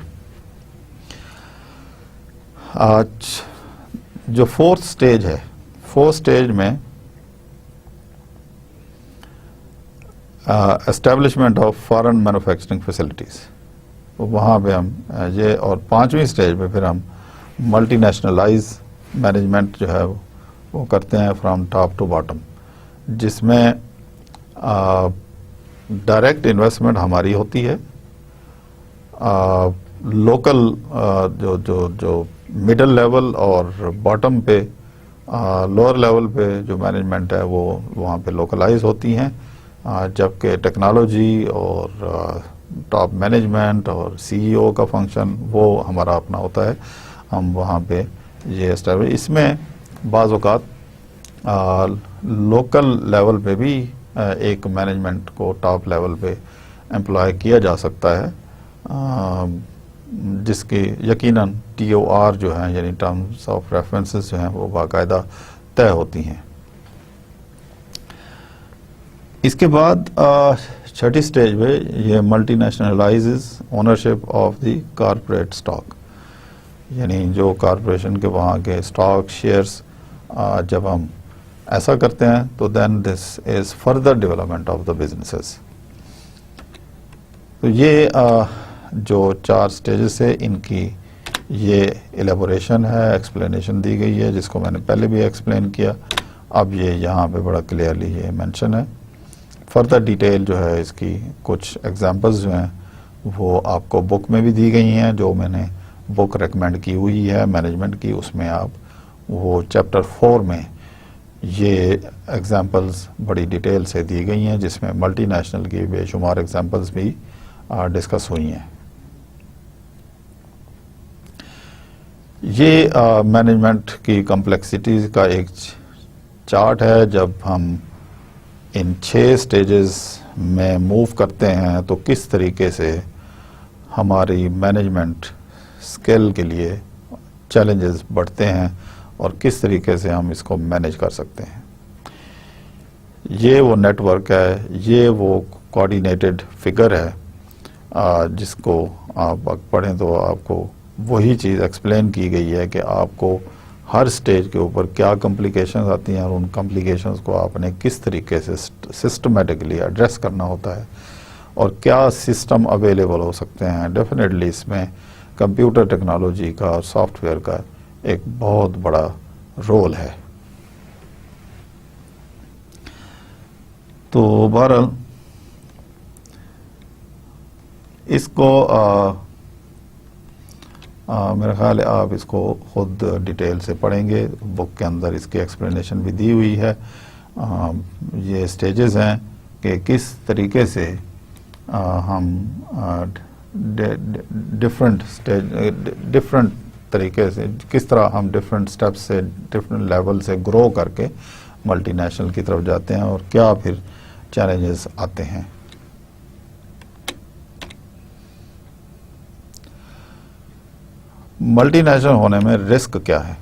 Speaker 1: آج جو 4th اسٹیج ہے, 4th اسٹیج میں establishment of foreign manufacturing facilities, وہاں پہ ہم یہ, اور 5ویں اسٹیج پہ پھر ہم ملٹی نیشنلائز مینجمنٹ جو ہے وہ کرتے ہیں فرام ٹاپ ٹو باٹم, جس میں ڈائریکٹ انویسٹمنٹ ہماری ہوتی ہے. لوکل جو مڈل لیول اور باٹم پہ لوور لیول پہ جو مینجمنٹ ہے وہ وہاں پہ لوکلائز ہوتی ہیں, جبکہ ٹیکنالوجی اور ٹاپ مینجمنٹ اور سی ای او کا فنکشن وہ ہمارا اپنا ہوتا ہے. ہم وہاں پہ یہ اسٹیبلش, اس میں بعض اوقات لوکل لیول پہ بھی ایک مینجمنٹ کو ٹاپ لیول پہ امپلائی کیا جا سکتا ہے, جس کی یقیناً TOR جو ہیں یعنی ٹرمز آف ریفرنسز جو ہیں وہ باقاعدہ طے ہوتی ہیں. اس کے بعد 6ٹھی اسٹیج پہ یہ multinationalises ownership of the corporate stock, یعنی جو کارپوریشن کے وہاں کے اسٹاک شیئرز جب ہم ایسا کرتے ہیں تو then this is further development of the businesses. تو یہ جو 4 اسٹیجز ہے ان کی یہ ایلیبوریشن ہے, ایکسپلینیشن دی گئی ہے, جس کو میں نے پہلے بھی ایکسپلین کیا. اب یہ یہاں پہ بڑا کلیئرلی یہ مینشن ہے. فردر ڈیٹیل جو ہے اس کی کچھ ایگزامپلز جو ہیں وہ آپ کو بک میں بھی دی گئی ہیں, جو میں نے بک ریکمینڈ کی ہوئی ہے مینجمنٹ کی, اس میں آپ وہ چیپٹر 4 میں یہ ایگزامپلز بڑی ڈیٹیل سے دی گئی ہیں, جس میں ملٹی نیشنل کی بے شمار ایگزامپلز بھی ڈسکس ہوئی ہیں. یہ مینجمنٹ کی کمپلیکسٹیز کا ایک چارٹ ہے. جب ہم ان 6 اسٹیجز میں موو کرتے ہیں تو کس طریقے سے ہماری مینجمنٹ اسکل کے لیے چیلنجز بڑھتے ہیں اور کس طریقے سے ہم اس کو مینیج کر سکتے ہیں. یہ وہ نیٹ ورک ہے, یہ وہ کوآرڈینیٹڈ فگر ہے جس کو آپ پڑھیں تو آپ کو وہی چیز ایکسپلین کی گئی ہے کہ آپ کو ہر سٹیج کے اوپر کیا کمپلیکیشنز آتی ہیں اور ان کمپلیکیشنز کو آپ نے کس طریقے سے سسٹمیٹکلی ایڈریس کرنا ہوتا ہے اور کیا سسٹم اویلیبل ہو سکتے ہیں. ڈیفینیٹلی اس میں کمپیوٹر ٹیکنالوجی کا اور سافٹ ویئر کا ایک بہت بڑا رول ہے. تو بہرحال اس کو میرا خیال ہے آپ اس کو خود ڈیٹیل سے پڑھیں گے. بک کے اندر اس کی ایکسپلینیشن بھی دی ہوئی ہے. یہ سٹیجز ہیں کہ کس طریقے سے ہم ڈفرینٹ طریقے سے کس طرح ہم ڈفرینٹ سٹیپس سے ڈفرینٹ لیول سے گرو کر کے ملٹی نیشنل کی طرف جاتے ہیں اور کیا پھر چیلنجز آتے ہیں. ملٹی نیشنل ہونے میں رسک کیا ہے؟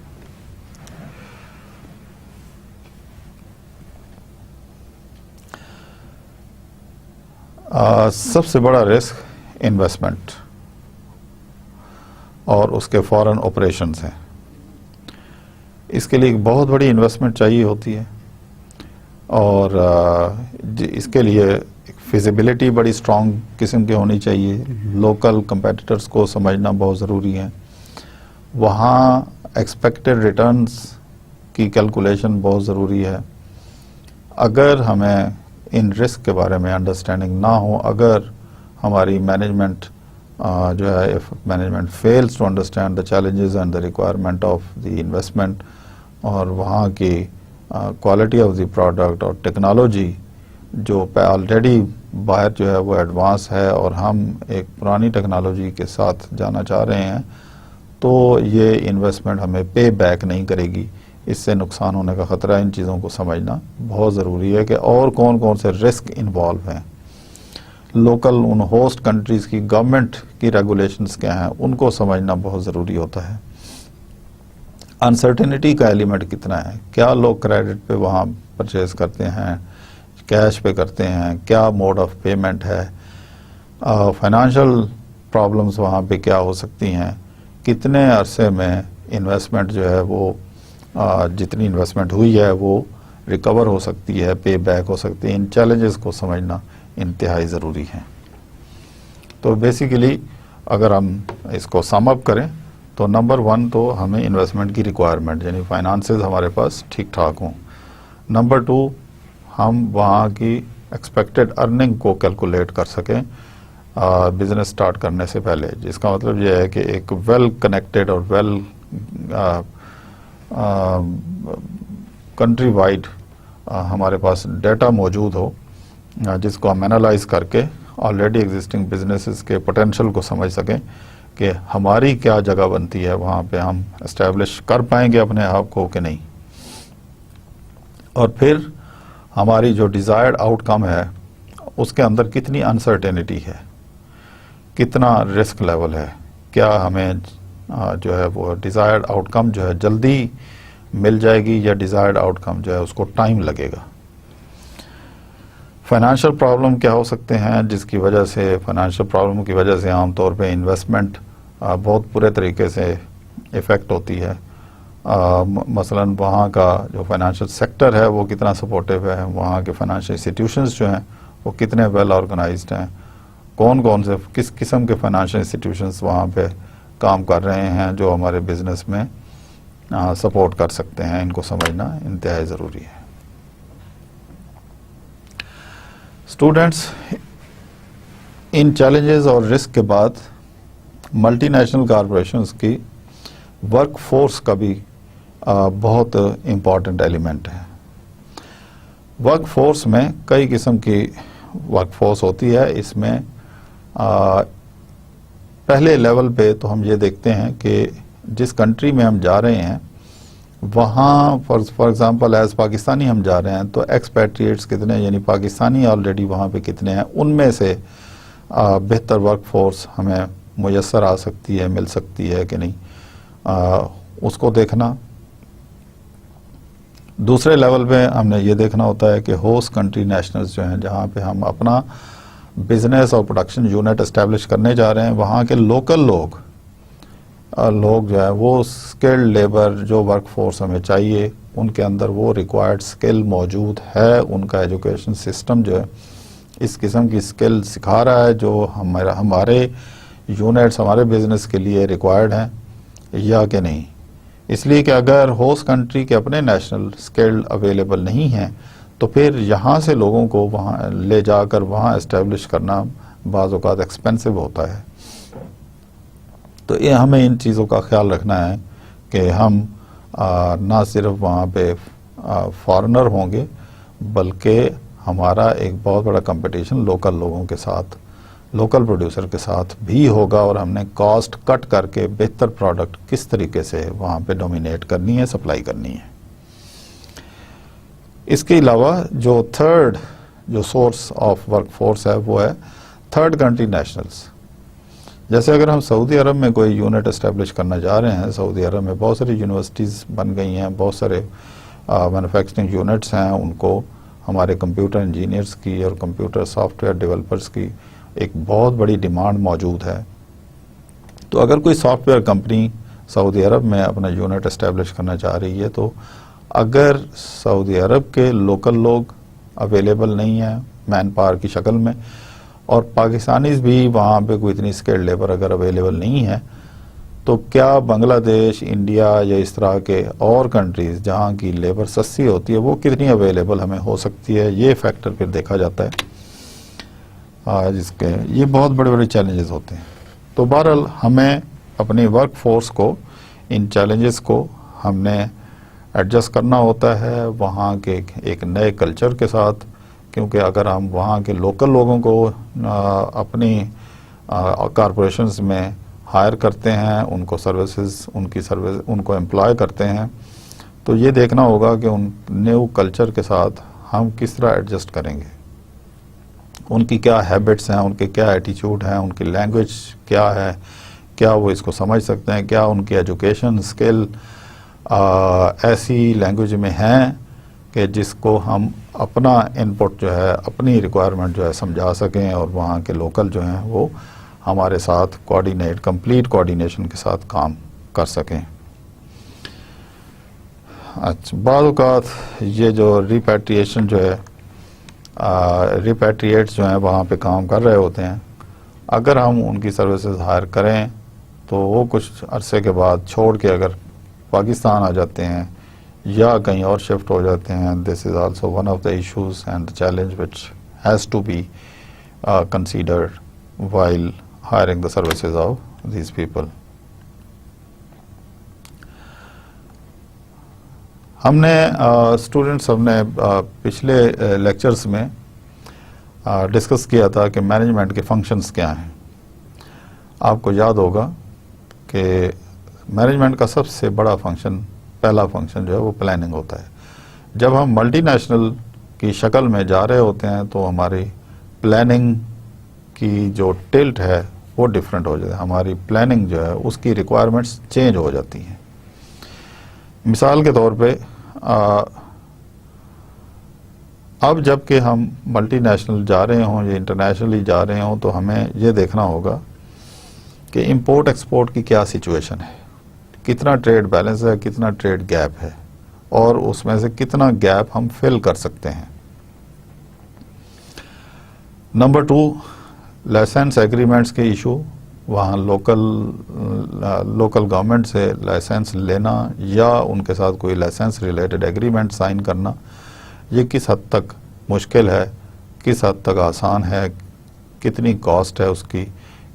Speaker 1: سب سے بڑا رسک انویسٹمنٹ اور اس کے فورن آپریشنز ہیں. اس کے لیے ایک بہت بڑی انویسٹمنٹ چاہیے ہوتی ہے اور اس کے لیے فیزیبلٹی بڑی اسٹرانگ قسم کی ہونی چاہیے. لوکل کمپیٹیٹرز کو سمجھنا بہت ضروری ہے. وہاں ایکسپیکٹڈ ریٹرنز کی کیلکولیشن بہت ضروری ہے. اگر ہمیں ان رسک کے بارے میں انڈرسٹینڈنگ نہ ہو, اگر ہماری مینجمنٹ جو ہے management fails to understand the challenges and the requirement of the investment اور وہاں کی کوالٹی آف دی پروڈکٹ اور ٹیکنالوجی جو آلریڈی باہر جو ہے وہ ایڈوانس ہے اور ہم ایک پرانی ٹیکنالوجی کے ساتھ جانا چاہ رہے ہیں, تو یہ انویسٹمنٹ ہمیں پے بیک نہیں کرے گی. اس سے نقصان ہونے کا خطرہ ہے. ان چیزوں کو سمجھنا بہت ضروری ہے کہ اور کون کون سے رسک انوالو ہیں. لوکل ان ہوسٹ کنٹریز کی گورنمنٹ کی ریگولیشنز کیا ہیں, ان کو سمجھنا بہت ضروری ہوتا ہے. انسرٹینٹی کا ایلیمنٹ کتنا ہے, کیا لوگ کریڈٹ پہ وہاں پرچیز کرتے ہیں, کیش پہ کرتے ہیں, کیا موڈ آف پیمنٹ ہے, فائنانشل پرابلمز وہاں پہ کیا ہو سکتی ہیں, کتنے عرصے میں انویسٹمنٹ جو ہے وہ جتنی انویسٹمنٹ ہوئی ہے وہ ریکور ہو سکتی ہے, پے بیک ہو سکتی ہے. ان چیلنجز کو سمجھنا انتہائی ضروری ہے. تو بیسیکلی اگر ہم اس کو سم اپ کریں تو نمبر 1 تو ہمیں انویسٹمنٹ کی ریکوائرمنٹ یعنی فائنانسز ہمارے پاس ٹھیک ٹھاک ہوں. نمبر 2 ہم وہاں کی ایکسپیکٹڈ ارننگ کو کیلکولیٹ کر سکیں بزنس سٹارٹ کرنے سے پہلے, جس کا مطلب یہ ہے کہ ایک ویل کنیکٹڈ اور ویل کنٹری وائڈ ہمارے پاس ڈیٹا موجود ہو جس کو ہم اینالائز کر کے آلریڈی ایگزسٹنگ بزنسز کے پوٹینشیل کو سمجھ سکیں کہ ہماری کیا جگہ بنتی ہے, وہاں پہ ہم اسٹیبلش کر پائیں گے اپنے آپ کو کہ نہیں, اور پھر ہماری جو ڈیزائرڈ آؤٹ کم ہے اس کے اندر کتنی انسرٹینٹی ہے, کتنا رسک لیول ہے, کیا ہمیں جو ہے وہ ڈیزائرڈ آؤٹ کم جو ہے جلدی مل جائے گی یا ڈیزائرڈ آؤٹ کم جو ہے اس کو ٹائم لگے گا. فائنینشیل پرابلم کیا ہو سکتے ہیں جس کی وجہ سے فائنینشیل پرابلم کی وجہ سے عام طور پہ انویسٹمنٹ بہت برے طریقے سے افیکٹ ہوتی ہے. مثلا وہاں کا جو فائنینشیل سیکٹر ہے وہ کتنا سپورٹیو ہے, وہاں کے فائنینشیل انسٹیٹیوشنز جو ہیں وہ کتنے ویل آرگنائزڈ ہیں, کون کون سے کس قسم کے فائنینشیل انسٹیٹیوشنز وہاں پہ کام کر رہے ہیں جو ہمارے بزنس میں سپورٹ کر سکتے ہیں. ان کو سمجھنا انتہائی ضروری ہے. اسٹوڈینٹس, ان چیلنجز اور رسک کے بعد ملٹی نیشنل کارپوریشنز کی ورک فورس کا بھی بہت امپورٹنٹ ایلیمنٹ ہے. ورک فورس میں کئی قسم کی ورک فورس ہوتی ہے. اس میں پہلے لیول پہ تو ہم یہ دیکھتے ہیں کہ جس کنٹری میں ہم جا رہے ہیں وہاں فار ایگزامپل ایز پاکستانی ہم جا رہے ہیں تو ایکسپیٹریٹس کتنے یعنی پاکستانی آلریڈی وہاں پہ کتنے ہیں, ان میں سے بہتر ورک فورس ہمیں میسر آ سکتی ہے, مل سکتی ہے کہ نہیں, اس کو دیکھنا. دوسرے لیول پہ ہم نے یہ دیکھنا ہوتا ہے کہ ہوسٹ کنٹری نیشنلز جو ہیں جہاں پہ ہم اپنا بزنس اور پروڈکشن یونٹ اسٹیبلش کرنے جا رہے ہیں, وہاں کے لوکل لوگ لوگ جو ہے وہ اسکلڈ لیبر جو ورک فورس ہمیں چاہیے ان کے اندر وہ ریکوائرڈ اسکل موجود ہے. ان کا ایجوکیشن سسٹم جو ہے اس قسم کی اسکل سکھا رہا ہے جو ہمارے یونٹس ہمارے بزنس کے لیے ریکوائرڈ ہیں یا کہ نہیں. اس لیے کہ اگر ہوسٹ کنٹری کے اپنے نیشنل اسکل اویلیبل نہیں ہیں تو پھر یہاں سے لوگوں کو وہاں لے جا کر وہاں اسٹیبلش کرنا بعض اوقات ایکسپینسو ہوتا ہے. تو یہ ہمیں ان چیزوں کا خیال رکھنا ہے کہ ہم نہ صرف وہاں پہ فارنر ہوں گے بلکہ ہمارا ایک بہت بڑا کمپٹیشن لوکل لوگوں کے ساتھ لوکل پروڈیوسر کے ساتھ بھی ہوگا اور ہم نے کاسٹ کٹ کر کے بہتر پروڈکٹ کس طریقے سے وہاں پہ ڈومینیٹ کرنی ہے سپلائی کرنی ہے. اس کے علاوہ جو تھرڈ جو سورس آف ورک فورس ہے وہ ہے تھرڈ کنٹری نیشنلز. جیسے اگر ہم سعودی عرب میں کوئی یونٹ اسٹیبلش کرنا جا رہے ہیں, سعودی عرب میں بہت ساری یونیورسٹیز بن گئی ہیں, بہت سارے مینوفیکچرنگ یونٹس ہیں, ان کو ہمارے کمپیوٹر انجینئرس کی اور کمپیوٹر سافٹ ویئر ڈیولپرس کی ایک بہت بڑی ڈیمانڈ موجود ہے. تو اگر کوئی سافٹ ویئر کمپنی سعودی عرب میں اپنا یونٹ اسٹیبلش کرنا چاہ رہی ہے تو اگر سعودی عرب کے لوکل لوگ اویلیبل نہیں ہیں مین پاور کی شکل میں اور پاکستانیز بھی وہاں پہ کوئی اتنی اسکلڈ لیبر اگر اویلیبل نہیں ہے تو کیا بنگلہ دیش, انڈیا یا اس طرح کے اور کنٹریز جہاں کی لیبر سستی ہوتی ہے وہ کتنی اویلیبل ہمیں ہو سکتی ہے, یہ فیکٹر پھر دیکھا جاتا ہے جس کے یہ بہت بڑے بڑے چیلنجز ہوتے ہیں. تو بہرحال ہمیں اپنی ورک فورس کو ان چیلنجز کو ہم نے ایڈجسٹ کرنا ہوتا ہے وہاں کے ایک نئے کلچر کے ساتھ, کیونکہ اگر ہم وہاں کے لوکل لوگوں کو اپنی کارپوریشنز میں ہائر کرتے ہیں, ان کو سروسز ان کو امپلائے کرتے ہیں, تو یہ دیکھنا ہوگا کہ ان نیو کلچر کے ساتھ ہم کس طرح ایڈجسٹ کریں گے, ان کی کیا ہیبٹس ہیں, ان کے کیا ایٹیچیوڈ ہیں, ان کی لینگویج کیا ہے, کیا وہ اس کو سمجھ سکتے ہیں, کیا ان کی ایجوکیشن اسکل ایسی لینگویج میں ہیں کہ جس کو ہم اپنا انپٹ جو ہے اپنی ریکوائرمنٹ جو ہے سمجھا سکیں اور وہاں کے لوکل جو ہیں وہ ہمارے ساتھ کمپلیٹ کوآرڈینیشن کے ساتھ کام کر سکیں. اچھا, بعض اوقات یہ جو ریپیٹریشن جو ہے ریپیٹریٹس جو ہیں وہاں پہ کام کر رہے ہوتے ہیں, اگر ہم ان کی سروسز ہائر کریں تو وہ کچھ عرصے کے بعد چھوڑ کے اگر پاکستان آ جاتے ہیں یا کہیں اور شفٹ ہو جاتے ہیں. This is also one of the issues and the challenge which has to be considered while hiring the services of these people. ہم نے اسٹوڈنٹس ہم نے پچھلے لیکچرز میں ڈسکس کیا تھا کہ مینجمنٹ کے فنکشنز کیا ہیں. آپ کو یاد ہوگا کہ مینجمنٹ کا سب سے بڑا فنکشن, پہلا فنکشن جو ہے وہ پلاننگ ہوتا ہے. جب ہم ملٹی نیشنل کی شکل میں جا رہے ہوتے ہیں تو ہماری پلاننگ کی جو ٹلٹ ہے وہ ڈفرینٹ ہو جاتا ہے, ہماری پلاننگ جو ہے اس کی ریکوائرمنٹس چینج ہو جاتی ہیں. مثال کے طور پہ اب جب کہ ہم ملٹی نیشنل جا رہے ہوں یا انٹرنیشنلی جا رہے ہوں تو ہمیں یہ دیکھنا ہوگا کہ امپورٹ ایکسپورٹ کی کیا سچویشن ہے, کتنا ٹریڈ بیلنس ہے, کتنا ٹریڈ گیپ ہے اور اس میں سے کتنا گیپ ہم فل کر سکتے ہیں. نمبر 2, لائسنس ایگریمنٹس کے ایشو, وہاں لوکل گورنمنٹ سے لائسنس لینا یا ان کے ساتھ کوئی لائسنس ریلیٹڈ ایگریمنٹ سائن کرنا, یہ کس حد تک مشکل ہے, کس حد تک آسان ہے, کتنی کاسٹ ہے اس کی,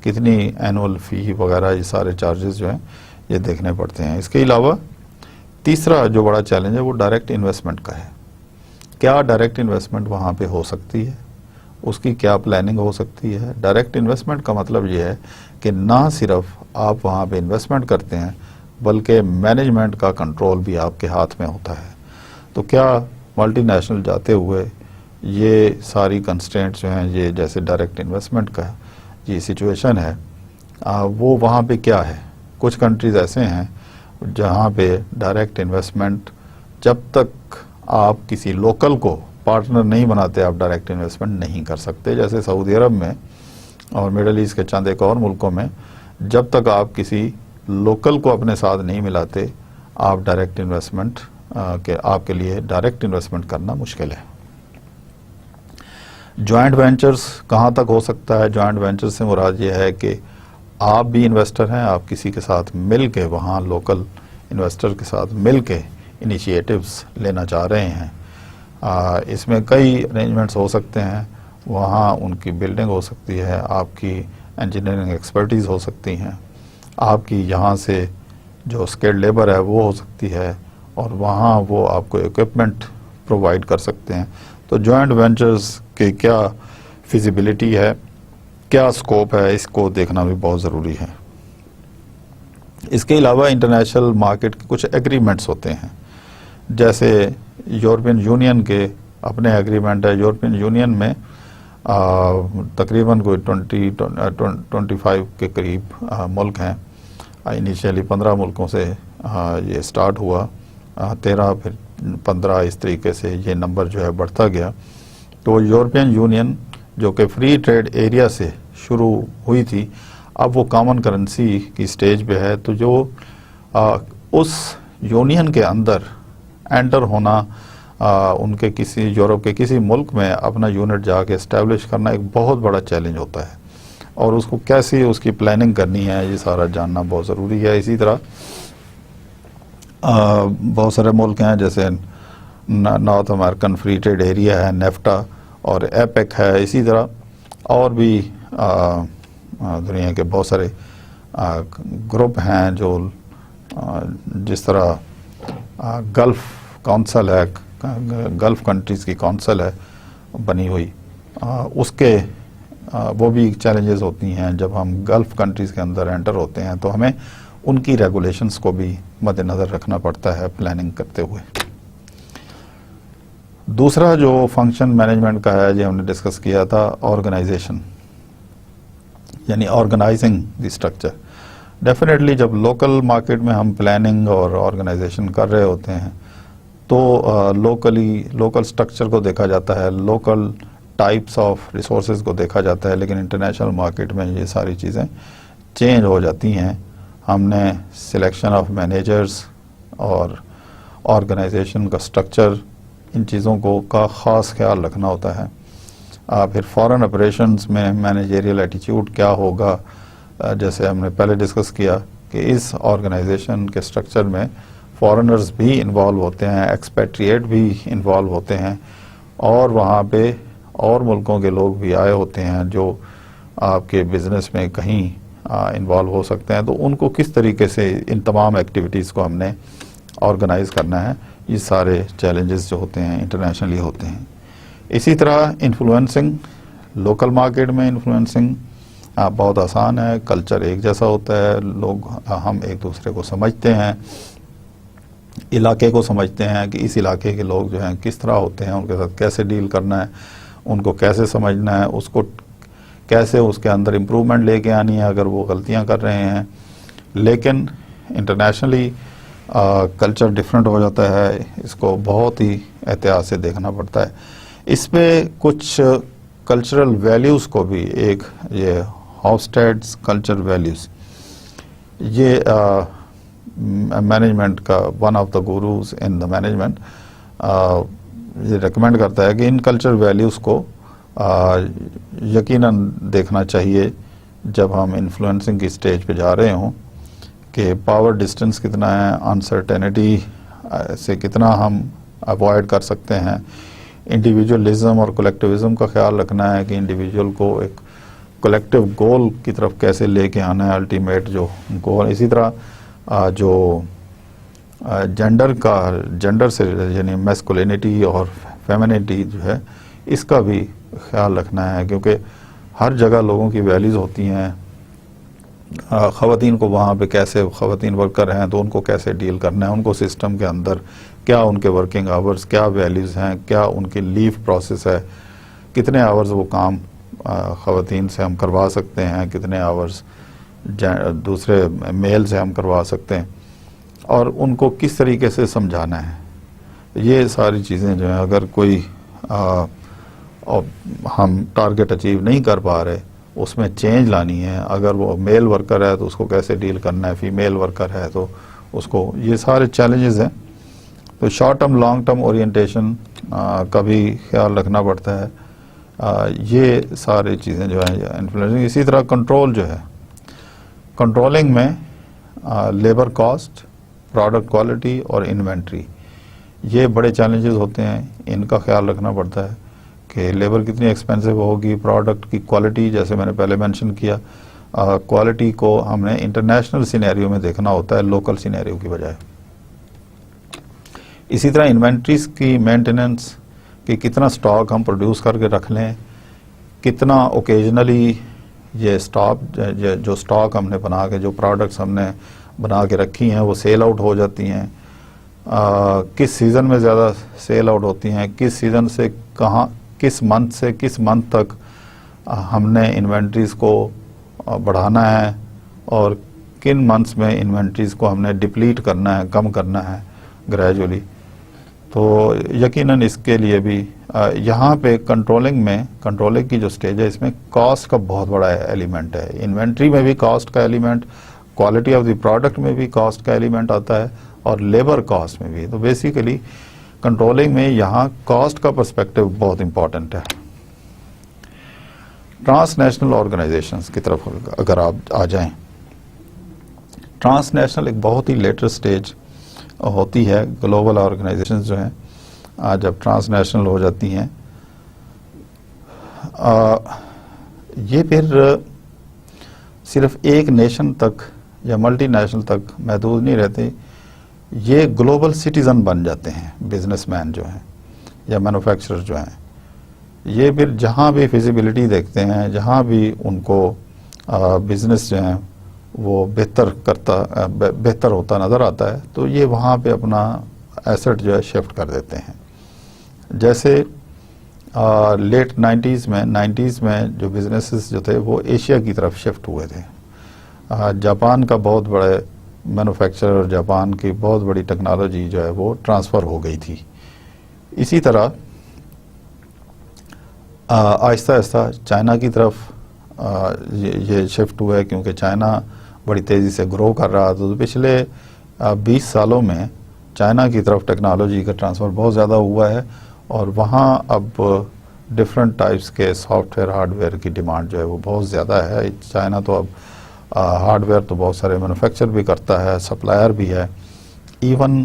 Speaker 1: کتنی اینول فی وغیرہ, یہ سارے چارجز جو ہیں یہ دیکھنے پڑتے ہیں. اس کے علاوہ تیسرا جو بڑا چیلنج ہے وہ ڈائریکٹ انویسٹمنٹ کا ہے. کیا ڈائریکٹ انویسٹمنٹ وہاں پہ ہو سکتی ہے, اس کی کیا پلاننگ ہو سکتی ہے. ڈائریکٹ انویسٹمنٹ کا مطلب یہ ہے کہ نہ صرف آپ وہاں پہ انویسٹمنٹ کرتے ہیں بلکہ مینجمنٹ کا کنٹرول بھی آپ کے ہاتھ میں ہوتا ہے. تو کیا ملٹی نیشنل جاتے ہوئے یہ ساری کنسٹرینٹس جو ہیں, یہ جیسے ڈائریکٹ انویسٹمنٹ کا یہ سچویشن ہے وہ وہاں پہ کیا ہے. کچھ کنٹریز ایسے ہیں جہاں پہ ڈائریکٹ انویسٹمنٹ جب تک آپ کسی لوکل کو پارٹنر نہیں بناتے آپ ڈائریکٹ انویسٹمنٹ نہیں کر سکتے. جیسے سعودی عرب میں اور مڈل ایسٹ کے چند ایک اور ملکوں میں جب تک آپ کسی لوکل کو اپنے ساتھ نہیں ملاتے آپ ڈائریکٹ انویسٹمنٹ آپ کے لیے ڈائریکٹ انویسٹمنٹ کرنا مشکل ہے. جوائنٹ وینچرز کہاں تک ہو سکتا ہے؟ جوائنٹ وینچر سے مراد یہ ہے کہ آپ بھی انویسٹر ہیں, آپ کسی کے ساتھ مل کے وہاں لوکل انویسٹر کے ساتھ مل کے انیشیٹوز لینا چاہ رہے ہیں. اس میں کئی ارینجمنٹس ہو سکتے ہیں. وہاں ان کی بلڈنگ ہو سکتی ہے, آپ کی انجینئرنگ ایکسپرٹیز ہو سکتی ہیں, آپ کی یہاں سے جو اسکلڈ لیبر ہے وہ ہو سکتی ہے, اور وہاں وہ آپ کو اکوپمنٹ پرووائڈ کر سکتے ہیں. تو جوائنٹ وینچرز کی کیا فیزیبلٹی ہے, کیا اسکوپ ہے, اس کو دیکھنا بھی بہت ضروری ہے. اس کے علاوہ انٹرنیشنل مارکیٹ کے کچھ ایگریمنٹس ہوتے ہیں, جیسے یورپین یونین کے اپنے ایگریمنٹ ہے. یورپین یونین میں تقریباً کوئی 25 کے قریب ملک ہیں. انیشیلی 15 ملکوں سے یہ سٹارٹ ہوا, 13 پھر 15 اس طریقے سے یہ نمبر جو ہے بڑھتا گیا. تو یورپین یونین جو کہ فری ٹریڈ ایریا سے شروع ہوئی تھی, اب وہ کامن کرنسی کی سٹیج پہ ہے. تو جو اس یونین کے اندر انٹر ہونا, ان کے کسی یورپ کے کسی ملک میں اپنا یونٹ جا کے اسٹیبلش کرنا ایک بہت بڑا چیلنج ہوتا ہے, اور اس کو کیسی اس کی پلاننگ کرنی ہے یہ سارا جاننا بہت ضروری ہے. اسی طرح بہت سارے ملک ہیں جیسے North American free trade area ہے, نیفٹا اور ایپیک ہے. اسی طرح اور بھی دنیا کے بہت سارے گروپ ہیں, جو جس طرح گلف کونسل ہے, گلف کنٹریز کی کونسل ہے بنی ہوئی, اس کے وہ بھی چیلنجز ہوتی ہیں. جب ہم گلف کنٹریز کے اندر انٹر ہوتے ہیں تو ہمیں ان کی ریگولیشنز کو بھی مد نظر رکھنا پڑتا ہے پلاننگ کرتے ہوئے. دوسرا جو فنکشن مینجمنٹ کا ہے, یہ ہم نے ڈسکس کیا تھا, آرگنائزیشن, یعنی آرگنائزنگ دی اسٹرکچر. ڈیفینیٹلی جب لوکل مارکیٹ میں ہم پلاننگ اور آرگنائزیشن کر رہے ہوتے ہیں تو لوکل اسٹرکچر کو دیکھا جاتا ہے, لوکل ٹائپس آف ریسورسز کو دیکھا جاتا ہے. لیکن انٹرنیشنل مارکیٹ میں یہ ساری چیزیں چینج ہو جاتی ہیں. ہم نے سلیکشن آف مینیجرز اور آرگنائزیشن کا اسٹرکچر, ان چیزوں کا خاص خیال رکھنا ہوتا ہے. پھر فارن آپریشنز میں مینیجریل ایٹیچیوڈ کیا ہوگا, جیسے ہم نے پہلے ڈسکس کیا کہ اس آرگنائزیشن کے اسٹرکچر میں فارنرز بھی انوالو ہوتے ہیں, ایکسپیٹریٹ بھی انوالو ہوتے ہیں, اور وہاں پہ اور ملکوں کے لوگ بھی آئے ہوتے ہیں جو آپ کے بزنس میں کہیں انوالو ہو سکتے ہیں. تو ان کو کس طریقے سے ان تمام ایکٹیویٹیز کو ہم نے آرگنائز کرنا ہے, یہ سارے چیلنجز جو ہوتے ہیں انٹرنیشنلی ہوتے ہیں. اسی طرح انفلوئنسنگ, لوکل مارکیٹ میں انفلوئنسنگ بہت آسان ہے. کلچر ایک جیسا ہوتا ہے, لوگ ہم ایک دوسرے کو سمجھتے ہیں, علاقے کو سمجھتے ہیں کہ اس علاقے کے لوگ جو ہیں کس طرح ہوتے ہیں, ان کے ساتھ کیسے ڈیل کرنا ہے, ان کو کیسے سمجھنا ہے, اس کو کیسے اس کے اندر امپرومنٹ لے کے آنی ہے اگر وہ غلطیاں کر رہے ہیں. لیکن انٹرنیشنلی کلچر ڈیفرنٹ ہو جاتا ہے, اس کو بہت ہی احتیاط سے دیکھنا پڑتا ہے. اس پہ کچھ کلچرل ویلیوز کو بھی, ایک یہ ہافسٹیڈز کلچر ویلیوز, یہ مینجمنٹ کا one of the gurus in the management یہ ریکمینڈ کرتا ہے کہ ان کلچر ویلیوز کو یقیناً دیکھنا چاہیے جب ہم انفلوئنسنگ کی سٹیج پہ جا رہے ہوں, کہ پاور ڈسٹنس کتنا ہے, انسرٹینٹی سے کتنا ہم اوائڈ کر سکتے ہیں. انڈیویجولزم اور کولیکٹیوزم کا خیال رکھنا ہے کہ انڈیویجول کو ایک کولیکٹیو گول کی طرف کیسے لے کے آنا ہے, الٹیمیٹ جو گول. اسی طرح جو جینڈر سے یعنی میسکولینٹی اور فیمینٹی جو ہے, اس کا بھی خیال رکھنا ہے, کیونکہ ہر جگہ لوگوں کی ویلیوز ہوتی ہیں. خواتین کو وہاں پہ کیسے, خواتین ورکر ہیں تو ان کو کیسے ڈیل کرنا ہے, ان کو سسٹم کے اندر کیا ان کے ورکنگ آورز, کیا ویلیوز ہیں, کیا ان کی لیو پروسیس ہے, کتنے آورز وہ کام خواتین سے ہم کروا سکتے ہیں, کتنے آورز دوسرے میل سے ہم کروا سکتے ہیں, اور ان کو کس طریقے سے سمجھانا ہے. یہ ساری چیزیں جو ہیں اگر کوئی ہم ٹارگٹ اچیو نہیں کر پا رہے اس میں چینج لانی ہے. اگر وہ میل ورکر ہے تو اس کو کیسے ڈیل کرنا ہے, فیمیل ورکر ہے تو اس کو, یہ سارے چیلنجز ہیں. تو short term long term orientation کا بھی خیال رکھنا پڑتا ہے. یہ ساری چیزیں جو ہیں انفلوئنسنگ. اسی طرح کنٹرول جو ہے, کنٹرولنگ میں لیبر کاسٹ, پروڈکٹ کوالٹی اور انوینٹری, یہ بڑے چیلنجز ہوتے ہیں. ان کا خیال رکھنا پڑتا ہے کہ لیبر کتنی ایکسپینسو ہوگی, پروڈکٹ کی کوالٹی, جیسے میں نے پہلے مینشن کیا, کوالٹی کو ہم نے انٹرنیشنل سینیریو میں دیکھنا ہوتا ہے لوکل سینیریو کی بجائے. اسی طرح انوینٹریز کی مینٹیننس, کہ کتنا سٹاک ہم پروڈیوس کر کے رکھ لیں, کتنا اوکیجنلی یہ جو سٹاک ہم نے بنا کے, جو پروڈکٹس ہم نے بنا کے رکھی ہیں وہ سیل آؤٹ ہو جاتی ہیں, کس سیزن میں زیادہ سیل آؤٹ ہوتی ہیں, کس سیزن سے کہاں, کس منتھ سے کس منتھ تک ہم نے انوینٹریز کو بڑھانا ہے, اور کن منتھس میں انوینٹریز کو ہم نے ڈپلیٹ کرنا ہے, کم کرنا ہے گریجولی. تو یقیناً اس کے لیے بھی یہاں پہ کنٹرولنگ کی جو سٹیج ہے, اس میں کاسٹ کا بہت بڑا ایلیمنٹ ہے. انوینٹری میں بھی کاسٹ کا element, quality of the product میں بھی کاسٹ کا ایلیمنٹ آتا ہے, اور لیبر کاسٹ میں بھی. تو بیسیکلی کنٹرولنگ میں یہاں کاسٹ کا پرسپیکٹو بہت امپورٹنٹ ہے. ٹرانس نیشنل آرگنائزیشنز کی طرف اگر آپ آ جائیں, ٹرانس نیشنل ایک بہت ہی لیٹر سٹیج ہوتی ہے. گلوبل آرگنائزیشنز جو ہیں جب ٹرانس نیشنل ہو جاتی ہیں, یہ پھر صرف ایک نیشن تک یا ملٹی نیشنل تک محدود نہیں رہتے, یہ گلوبل سٹیزن بن جاتے ہیں. بزنس مین جو ہیں یا مینوفیکچرر جو ہیں, یہ پھر جہاں بھی فیزیبلٹی دیکھتے ہیں, جہاں بھی ان کو بزنس جو ہیں وہ بہتر ہوتا نظر آتا ہے, تو یہ وہاں پہ اپنا ایسٹ جو ہے شفٹ کر دیتے ہیں. جیسے لیٹ نائنٹیز میں جو بزنسز جو تھے وہ ایشیا کی طرف شفٹ ہوئے تھے. جاپان کا بہت بڑے مینوفیکچرر اور جاپان کی بہت بڑی ٹیکنالوجی جو ہے وہ ٹرانسفر ہو گئی تھی. اسی طرح آہستہ آہستہ چائنا کی طرف یہ شفٹ ہوا ہے, کیونکہ چائنا بڑی تیزی سے گرو کر رہا تھا. تو پچھلے 20 سالوں میں چائنا کی طرف ٹیکنالوجی کا ٹرانسفر بہت زیادہ ہوا ہے, اور وہاں اب ڈفرینٹ ٹائپس کے سافٹ ویئر ہارڈ ویئر کی ڈیمانڈ جو ہے وہ بہت زیادہ ہے. چائنا تو اب ہارڈ ویئر تو بہت سارے مینوفیکچر بھی کرتا ہے, سپلائر بھی ہے. ایون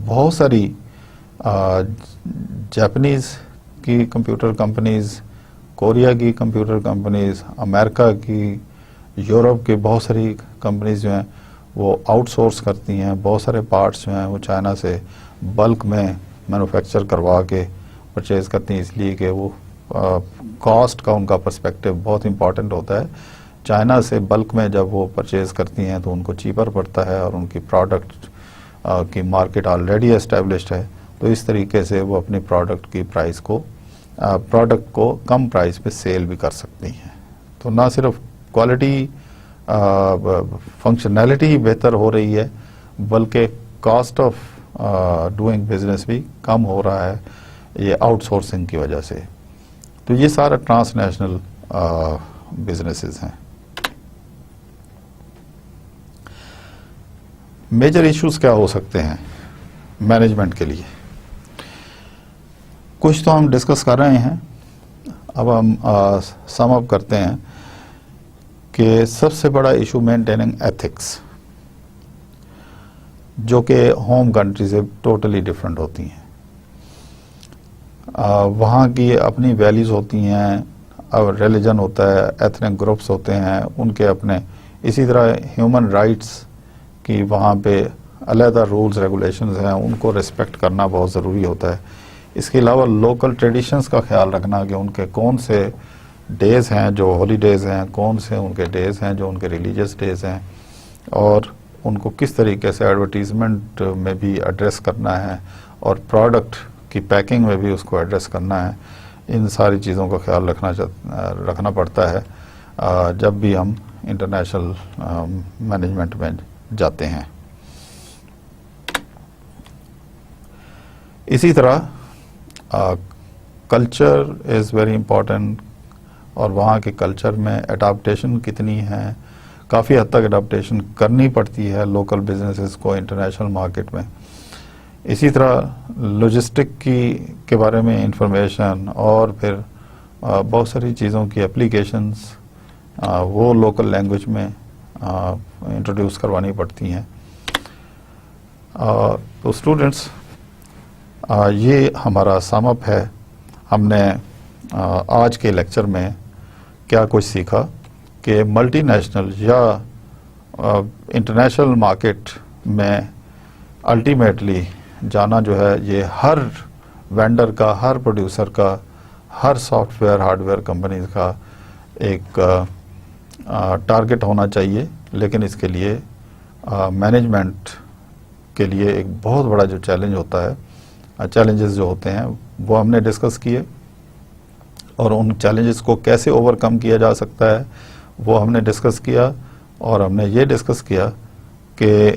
Speaker 1: بہت ساری جاپنیز کی کمپیوٹر کمپنیز, کوریا کی کمپیوٹر کمپنیز, امریکہ کی, یورپ کی بہت ساری کمپنیز جو ہیں وہ آؤٹ سورس کرتی ہیں. بہت سارے پارٹس جو ہیں وہ چائنا سے بلک میں مینوفیکچر کروا کے پرچیز کرتی ہیں, اس لیے کہ وہ کاسٹ کا ان کا پرسپیکٹو بہت امپورٹنٹ ہوتا ہے. چائنا سے بلک میں جب وہ پرچیز کرتی ہیں تو ان کو چیپر پڑتا ہے, اور ان کی پروڈکٹ کی مارکیٹ آلریڈی اسٹیبلشڈ ہے. تو اس طریقے سے وہ اپنی پروڈکٹ کو کم پرائز پہ سیل بھی کر سکتی ہیں. تو نہ صرف کوالٹی فنکشنالٹی بہتر ہو رہی ہے, بلکہ کاسٹ آف ڈوئنگ بزنس بھی کم ہو رہا ہے یہ آؤٹ سورسنگ کی وجہ سے. تو یہ سارا ٹرانس نیشنل بزنسز ہیں. میجر ایشوز کیا ہو سکتے ہیں مینجمنٹ کے لیے؟ کچھ تو ہم ڈسکس کر رہے ہیں, اب ہم سم اپ کرتے ہیں کہ سب سے بڑا ایشو مینٹیننگ ایتھکس, جو کہ ہوم کنٹری سے ٹوٹلی ڈفرینٹ ہوتی ہیں. وہاں کی اپنی ویلیوز ہوتی ہیں, ریلیجن ہوتا ہے, ایتھنک گروپس ہوتے ہیں ان کے اپنے. اسی طرح ہیومن رائٹس کی وہاں پہ علیحدہ رولز ریگولیشنز ہیں, ان کو ریسپیکٹ کرنا بہت ضروری ہوتا ہے. اس کے علاوہ لوکل ٹریڈیشنز کا خیال رکھنا کہ ان کے کون سے ڈیز ہیں جو ہولی ڈیز ہیں, کون سے ان کے ڈیز ہیں جو ان کے ریلیجیس ڈیز ہیں, اور ان کو کس طریقے سے ایڈورٹیزمنٹ میں بھی ایڈریس کرنا ہے, اور پروڈکٹ کی پیکنگ میں بھی اس کو ایڈریس کرنا ہے. ان ساری چیزوں کا خیال رکھنا پڑتا ہے جب بھی ہم انٹرنیشنل مینجمنٹ میں جاتے ہیں. اسی طرح کلچر از ویری امپورٹنٹ, اور وہاں کے کلچر میں اڈاپٹیشن کتنی ہے. کافی حد تک اڈاپٹیشن کرنی پڑتی ہے لوکل بزنسز کو انٹرنیشنل مارکیٹ میں. اسی طرح لاجسٹک کے بارے میں انفارمیشن اور پھر بہت ساری چیزوں کی اپلیکیشنز وہ لوکل لینگویج میں انٹروڈیوس کروانی پڑتی ہیں. تو اسٹوڈنٹس یہ ہمارا سم اپ ہے. ہم نے آج کے لیکچر میں کیا کچھ سیکھا کہ ملٹی نیشنل یا انٹرنیشنل مارکیٹ میں الٹیمیٹلی جانا جو ہے یہ ہر وینڈر کا، ہر پروڈیوسر کا، ہر software hardware companies کا ایک ٹارگٹ ہونا چاہیے. لیکن اس کے لیے مینجمنٹ کے لیے ایک بہت بڑا جو چیلنج ہوتا ہے، چیلنجز جو ہوتے ہیں وہ ہم نے ڈسکس کیے، اور ان چیلنجز کو کیسے اوور کم کیا جا سکتا ہے وہ ہم نے ڈسکس کیا. اور ہم نے یہ ڈسکس کیا کہ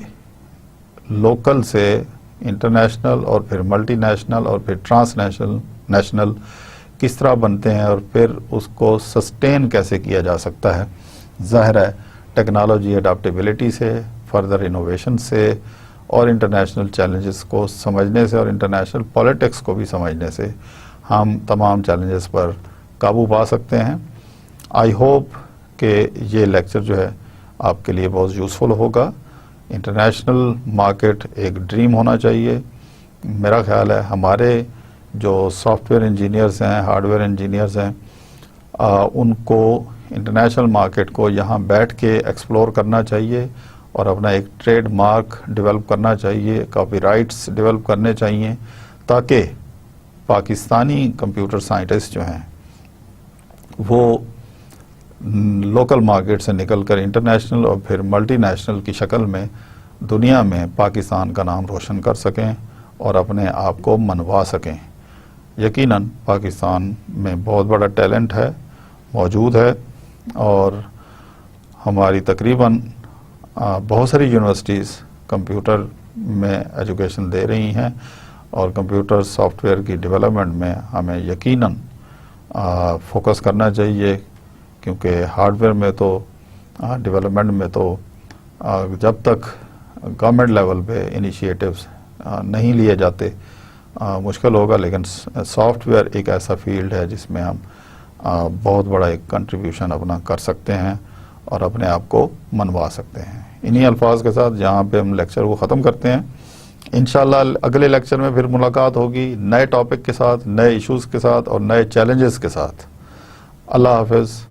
Speaker 1: لوکل سے انٹرنیشنل اور پھر ملٹی نیشنل اور پھر ٹرانس نیشنل کس طرح بنتے ہیں، اور پھر اس کو سسٹین کیسے کیا جا سکتا ہے. ظاہر ہے ٹیکنالوجی اڈاپٹیبلٹی سے، فردر انوویشن سے، اور انٹرنیشنل چیلنجز کو سمجھنے سے، اور انٹرنیشنل پولیٹکس کو بھی سمجھنے سے ہم تمام چیلنجز پر قابو پا سکتے ہیں. آئی ہوپ کہ یہ لیکچر جو ہے آپ کے لیے بہت یوزفل ہوگا. انٹرنیشنل مارکیٹ ایک ڈریم ہونا چاہیے. میرا خیال ہے ہمارے جو سافٹ ویئر انجینئرز ہیں، ہارڈ ویئر انجینئرز ہیں، ان کو انٹرنیشنل مارکیٹ کو یہاں بیٹھ کے ایکسپلور کرنا چاہیے، اور اپنا ایک ٹریڈ مارک ڈیولپ کرنا چاہیے، کاپی رائٹس ڈیولپ کرنے چاہیے، تاکہ پاکستانی کمپیوٹر سائنٹسٹ جو ہیں وہ لوکل مارکیٹ سے نکل کر انٹرنیشنل اور پھر ملٹی نیشنل کی شکل میں دنیا میں پاکستان کا نام روشن کر سکیں اور اپنے آپ کو منوا سکیں. یقیناً پاکستان میں بہت بڑا ٹیلنٹ ہے، موجود ہے، اور ہماری تقریباً بہت ساری یونیورسٹیز کمپیوٹر میں ایجوکیشن دے رہی ہیں، اور کمپیوٹر سافٹ ویئر کی ڈیولپمنٹ میں ہمیں یقیناً فوکس کرنا چاہیے، کیونکہ ہارڈ ویئر میں تو ڈیولپمنٹ میں تو جب تک گورنمنٹ لیول پہ انیشیٹوز نہیں لیے جاتے مشکل ہوگا. لیکن سافٹ ویئر ایک ایسا فیلڈ ہے جس میں ہم بہت بڑا ایک کنٹریبیوشن اپنا کر سکتے ہیں اور اپنے آپ کو منوا سکتے ہیں. انہی الفاظ کے ساتھ یہاں پہ ہم لیکچر کو ختم کرتے ہیں. انشاءاللہ اگلے لیکچر میں پھر ملاقات ہوگی نئے ٹاپک کے ساتھ، نئے ایشوز کے ساتھ اور نئے چیلنجز کے ساتھ. اللہ حافظ.